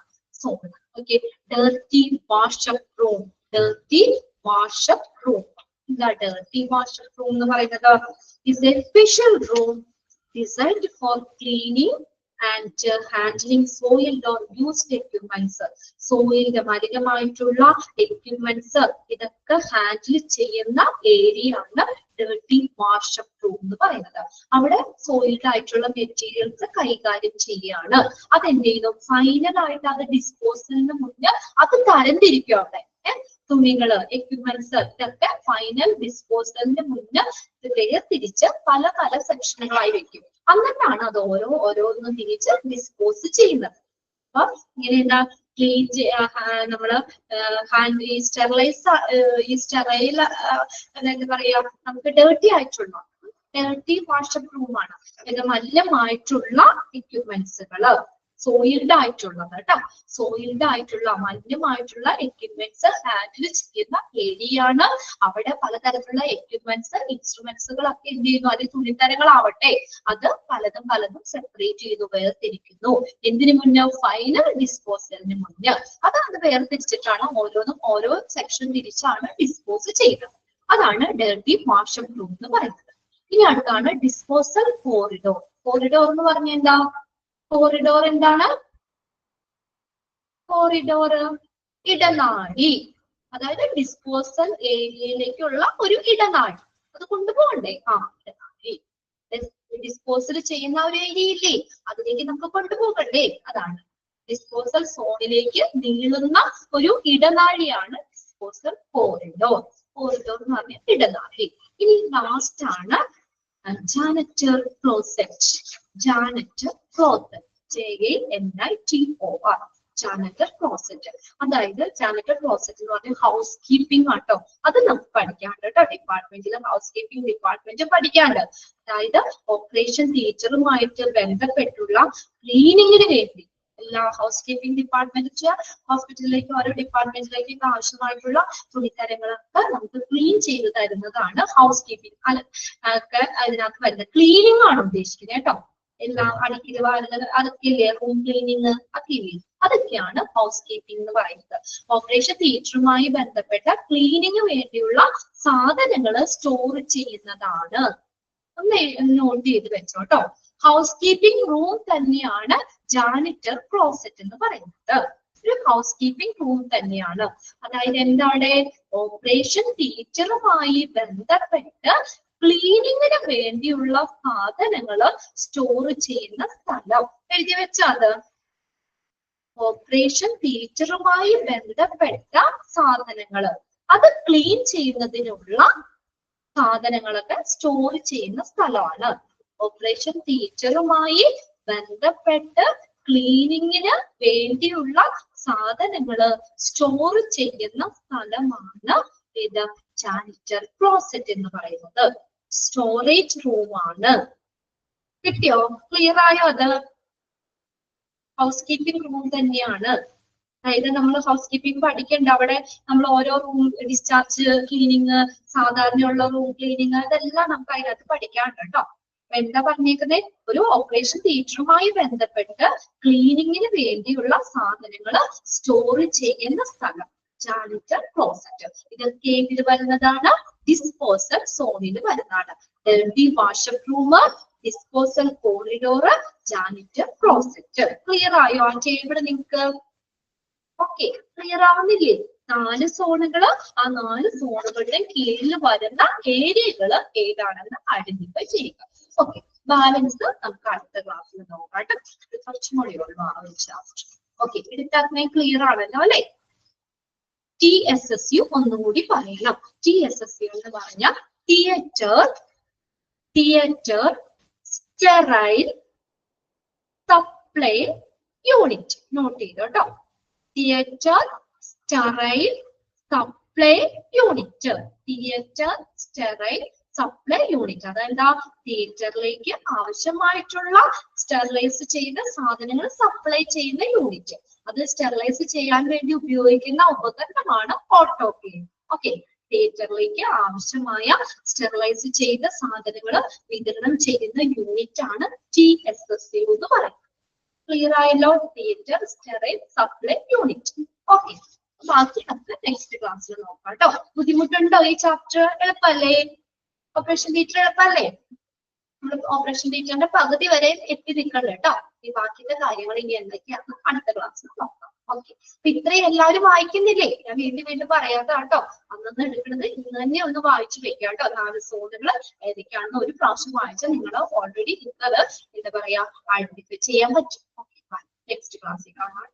zone. Okay. Dirty wash up room. Dirty wash up room. എന്താ ഡർട്ടി വാഷപ്പ് റൂം എന്ന് പറയുന്നത്? Is a special room designed for cleaning and handling soiled or used equipments. സോയിലിന്റെ മലിനമായിട്ടുള്ള എക്യുപ്മെന്റ്സ് ഇതൊക്കെ ഹാൻഡിൽ ചെയ്യുന്ന ഏരിയ ആണ് ഡർട്ടി വാഷപ്പ് റൂം എന്ന് പറയുന്നത്. അവിടെ സോയിൽഡ് ആയിട്ടുള്ള മെറ്റീരിയൽസ് കൈകാര്യം ചെയ്യാണ്. അതെന്ത് ചെയ്യുന്നു? ഫൈനൽ ആയിട്ട് അത് ഡിസ്പോസലിന് മുന്നേ അത് തരംതിരിക്കും. അവിടെ തുണികള്, എക്യുപ്മെന്റ്സ്, ഇതൊക്കെ ഫൈനൽ ഡിസ്പോസലിന് മുന്നേ വേർതിരിച്ച് പല പല സെക്ഷനുകളായി വെക്കും. എന്നിട്ടാണ് അത് ഓരോന്നും തിരിച്ച് ഡിസ്പോസ് ചെയ്യുന്നത്. അപ്പൊ ഇങ്ങനെ എന്താ ക്ലീൻ നമ്മള് ഹാൻഡ് സ്റ്റെറൈൽ എന്താ പറയാ, നമുക്ക് ഡേർട്ടി ആയിട്ടുള്ള ഡേർട്ടി വാഷബിൾ റൂമാണ്. ഇത് മലിനമായിട്ടുള്ള എക്യുപ്മെന്റ്സുകള്, സോയിൽഡ് ആയിട്ടുള്ളത് കേട്ടോ, സോയിൽഡ് ആയിട്ടുള്ള മലിനമായിട്ടുള്ള എക്യുപ്മെന്റ്സ് ഹാൻഡിൽ ചെയ്യുന്ന ഏരിയയാണ്. അവിടെ പലതരത്തിലുള്ള എക്യുപ്മെന്റ്സ്, ഇൻസ്ട്രുമെന്റ്സുകളൊക്കെ എന്ത് ചെയ്യുന്നു, അത് തുണിത്തരങ്ങളാവട്ടെ, അത് പലതും സെപ്പറേറ്റ് ചെയ്തു വേർതിരിക്കുന്നു. എന്തിനു മുന്നേ? ഫൈനൽ ഡിസ്പോസലിന് മുന്നേ. അത് വേർതിരിച്ചിട്ടാണ് ഓരോന്നും ഓരോ സെക്ഷൻ തിരിച്ചാണ് ഡിസ്പോസ് ചെയ്യുന്നത്. അതാണ് ഡേർട്ടി വാഷബിൾ റൂം എന്ന് പറയുന്നത്. ഇനി അടുത്താണ് ഡിസ്പോസൽ കോറിഡോർ. കോറിഡോർ എന്ന് പറഞ്ഞ എന്താ? കോറിഡോർ എന്താണ്? കോറിഡോർ ഇടനാഴി, അതായത് ഡിസ്പോസൽ ഏരിയയിലേക്കുള്ള ഒരു ഇടനാഴി. അത് കൊണ്ടുപോകണ്ടേ? ഇടനാഴി. ഡിസ്പോസൽ ചെയ്യുന്ന ഒരു ഏരിയ ഇല്ലേ, അതിലേക്ക് നമുക്ക് കൊണ്ടുപോകണ്ടേ? അതാണ് ഡിസ്പോസൽ സോണിലേക്ക് നീളുന്ന ഒരു ഇടനാഴിയാണ് ഡിസ്പോസൽ കോറിഡോർ. കോറിഡോർ എന്ന് പറഞ്ഞ ഇടനാഴി. ഇനി ലാസ്റ്റ് ആണ് janitor closet. Janitor closet, JANITOR, janitor closet. അതായത് ജാനറ്റർ ക്ലോസറ്റ് എന്ന് പറഞ്ഞാൽ ഹൗസ് കീപ്പിംഗ് ആട്ടോ. അത് നമുക്ക് പഠിക്കാണ്ട് കേട്ടോ, ഡിപ്പാർട്ട്മെന്റിൽ ഹൗസ് കീപ്പിംഗ് ഡിപ്പാർട്ട്മെന്റ് പഠിക്കാണ്ട്. അതായത് ഓപ്പറേഷൻ തിയേറ്ററുമായിട്ട് ബന്ധപ്പെട്ടുള്ള ക്ലീനിങ്ങിന് വേണ്ടി എല്ലാ ഹൗസ് കീപ്പിംഗ് ഡിപ്പാർട്ട്മെന്റ് ഹോസ്പിറ്റലിലേക്ക്, ഓരോ ഡിപ്പാർട്ട്മെന്റിലേക്ക് ആവശ്യമായിട്ടുള്ള തുണിത്തരങ്ങളൊക്കെ നമുക്ക് ക്ലീൻ ചെയ്ത് തരുന്നതാണ് ഹൗസ് കീപ്പിംഗ്. ഒക്കെ അതിനകത്ത് വരുന്നത് ക്ലീനിങ് ആണ് ഉദ്ദേശിക്കുന്നത് കേട്ടോ. എല്ലാം അടിക്കല് വാരുന്നത് അതൊക്കെ ഇല്ലേ, റൂം ക്ലീനിങ് ഒക്കെ ഇല്ലേ, അതൊക്കെയാണ് ഹൗസ് കീപ്പിംഗ് എന്ന് പറയുന്നത്. ഓപ്പറേഷൻ തിയേറ്ററുമായി ബന്ധപ്പെട്ട ക്ലീനിങ്ങിന് വേണ്ടിയുള്ള സാധനങ്ങൾ സ്റ്റോർ ചെയ്യുന്നതാണ്. ഒന്ന് നോട്ട് ചെയ്ത് വെച്ചോട്ടോ. ഹൗസ് കീപ്പിംഗ് റൂം തന്നെയാണ് ജാനിറ്റർ ക്ലോസറ്റ് എന്ന് പറയുന്നത്. ഒരു ഹൗസ് കീപ്പിംഗ് റൂം തന്നെയാണ്. അതായത് എന്താണ്? ഓപ്പറേഷൻ തിയേറ്ററുമായി ബന്ധപ്പെട്ട് ക്ലീനിങ്ങിന് വേണ്ടിയുള്ള സാധനങ്ങൾ സ്റ്റോർ ചെയ്യുന്ന സ്ഥലം. എഴുതി വെച്ചത്. ഓപ്പറേഷൻ തിയേറ്ററുമായി ബന്ധപ്പെട്ട സാധനങ്ങൾ, അത് ക്ലീൻ ചെയ്യുന്നതിനുള്ള സാധനങ്ങളൊക്കെ സ്റ്റോർ ചെയ്യുന്ന സ്ഥലമാണ്. ഓപ്പറേഷൻ തിയേറ്ററുമായി ബന്ധപ്പെട്ട് ക്ലീനിങ്ങിന് വേണ്ടിയുള്ള സാധനങ്ങള് സ്റ്റോർ ചെയ്യുന്ന സ്ഥലമാണ് ഇത് ജാനിറ്റർ ക്ലോസറ്റ് എന്ന് പറയുന്നത്. സ്റ്റോറേജ് റൂം ആണ്. കിട്ടിയോ? ക്ലിയർ ആയോ? അത് ഹൗസ് കീപ്പിംഗ് റൂം തന്നെയാണ്. അതായത് നമ്മൾ ഹൗസ് കീപ്പിംഗ് പഠിക്കേണ്ട, അവിടെ നമ്മൾ ഓരോ റൂം ഡിസ്ചാർജ് ക്ലീനിങ്, സാധാരണയുള്ള റൂം ക്ലീനിങ്, അതെല്ലാം നമുക്ക് അതിനകത്ത് പഠിക്കാനുണ്ട് കേട്ടോ. എന്താ പറഞ്ഞേക്കുന്നത്? ഒരു ഓപ്പറേഷൻ തിയേറ്ററുമായി ബന്ധപ്പെട്ട് ക്ലീനിങ്ങിന് വേണ്ടിയുള്ള സാധനങ്ങൾ സ്റ്റോർ ചെയ്യുന്ന സ്ഥലം ജാനിറ്റർ ക്ലോസറ്റ്. ഇതൊക്കെ ഏതിൽ വരുന്നതാണ്? ഡിസ്പോസൽ സോണിൽ വരുന്നതാണ്. Dirty wash up room, disposal corridor, janitor closet. Clear ആയോ ആ ടേബിൾ നിങ്ങൾക്ക്? Okay, clear ആവുന്നില്ലേ? 4 സോണുകള്, ആ 4 സോണുകളുടെ കീഴിൽ വരുന്ന ഏരിയകള് ഏതാണെന്ന് ഐഡന്റിഫൈ ചെയ്യുക. ഓക്കെ, ബാലൻസ് നമുക്ക് അടുത്ത ക്ലാസ്സിൽ നോക്കാം. കുറച്ചും കൂടി ഉള്ളൂ ആ ഒരു ചാപ്റ്റർ. ഓക്കെ, എടുത്താൽ ക്ലിയർ ആണല്ലോ അല്ലെ? TSSU ഒന്നുകൂടി പറയണം. TSSU എന്ന് പറഞ്ഞാൽ theatre sterile supply unit. Note ചെയ്തോ കേട്ടോ. Theatre sterile supply unit. Theatre sterile supply unit. അതെന്താ? തിയേറ്ററിലേക്ക് ആവശ്യമായിട്ടുള്ള സ്റ്റെറിലൈസ് ചെയ്ത സാധനങ്ങൾ സപ്ലൈ ചെയ്യുന്ന യൂണിറ്റ്. അത് സ്റ്റെറിലൈസ് ചെയ്യാൻ വേണ്ടി ഉപയോഗിക്കുന്ന ഉപകരണമാണ് ഓട്ടോക്ലേവ്. ഓക്കെ, തിയേറ്ററിലേക്ക് ആവശ്യമായ സ്റ്റെറിലൈസ് ചെയ്ത സാധനങ്ങൾ വിതരണം ചെയ്യുന്ന യൂണിറ്റ് ആണ് TSSU എന്ന് പറയുന്നത്. ക്ലിയർ ആയല്ലോ? Theatre sterile supply unit. Okay, ബാക്കി നമുക്ക് നെക്സ്റ്റ് ക്ലാസ്സിൽ നോക്കാം കേട്ടോ. ബുദ്ധിമുട്ടുണ്ടോ ഈ ചാപ്റ്റർ? എളുപ്പല്ലേ? ഓപ്പറേഷൻ തിയേറ്റർ എളുപ്പല്ലേ? നമ്മൾ ഓപ്പറേഷൻ തിയേറ്ററിന്റെ പകുതി വരെ എത്തി നിൽക്കണ്ട കേട്ടോ. ഈ ബാക്കിയുടെ കാര്യങ്ങൾ ഇനി എന്തൊക്കെയാണ് അടുത്ത ക്ലാസ്സിൽ നോക്കാം. ഓക്കെ, അപ്പൊ ഇത്രയും എല്ലാവരും വായിക്കുന്നില്ലേ? ഞാൻ വീണ്ടും പറയാത്ത കേട്ടോ. അന്നൊന്ന് എടുക്കുന്നത് ഇന്ന് തന്നെ ഒന്ന് വായിച്ചു വെക്കുക കേട്ടോ. 4 സോണുകൾ ഏതൊക്കെയാണെന്ന് ഒരു പ്രാവശ്യം വായിച്ചാൽ നിങ്ങൾ ഓൾറെഡി നിങ്ങൾക്ക് എന്താ പറയാ ഐഡന്റിഫൈ ചെയ്യാൻ പറ്റും. ഓക്കെ, നെക്സ്റ്റ് ക്ലാസ്സിൽ കാണാം.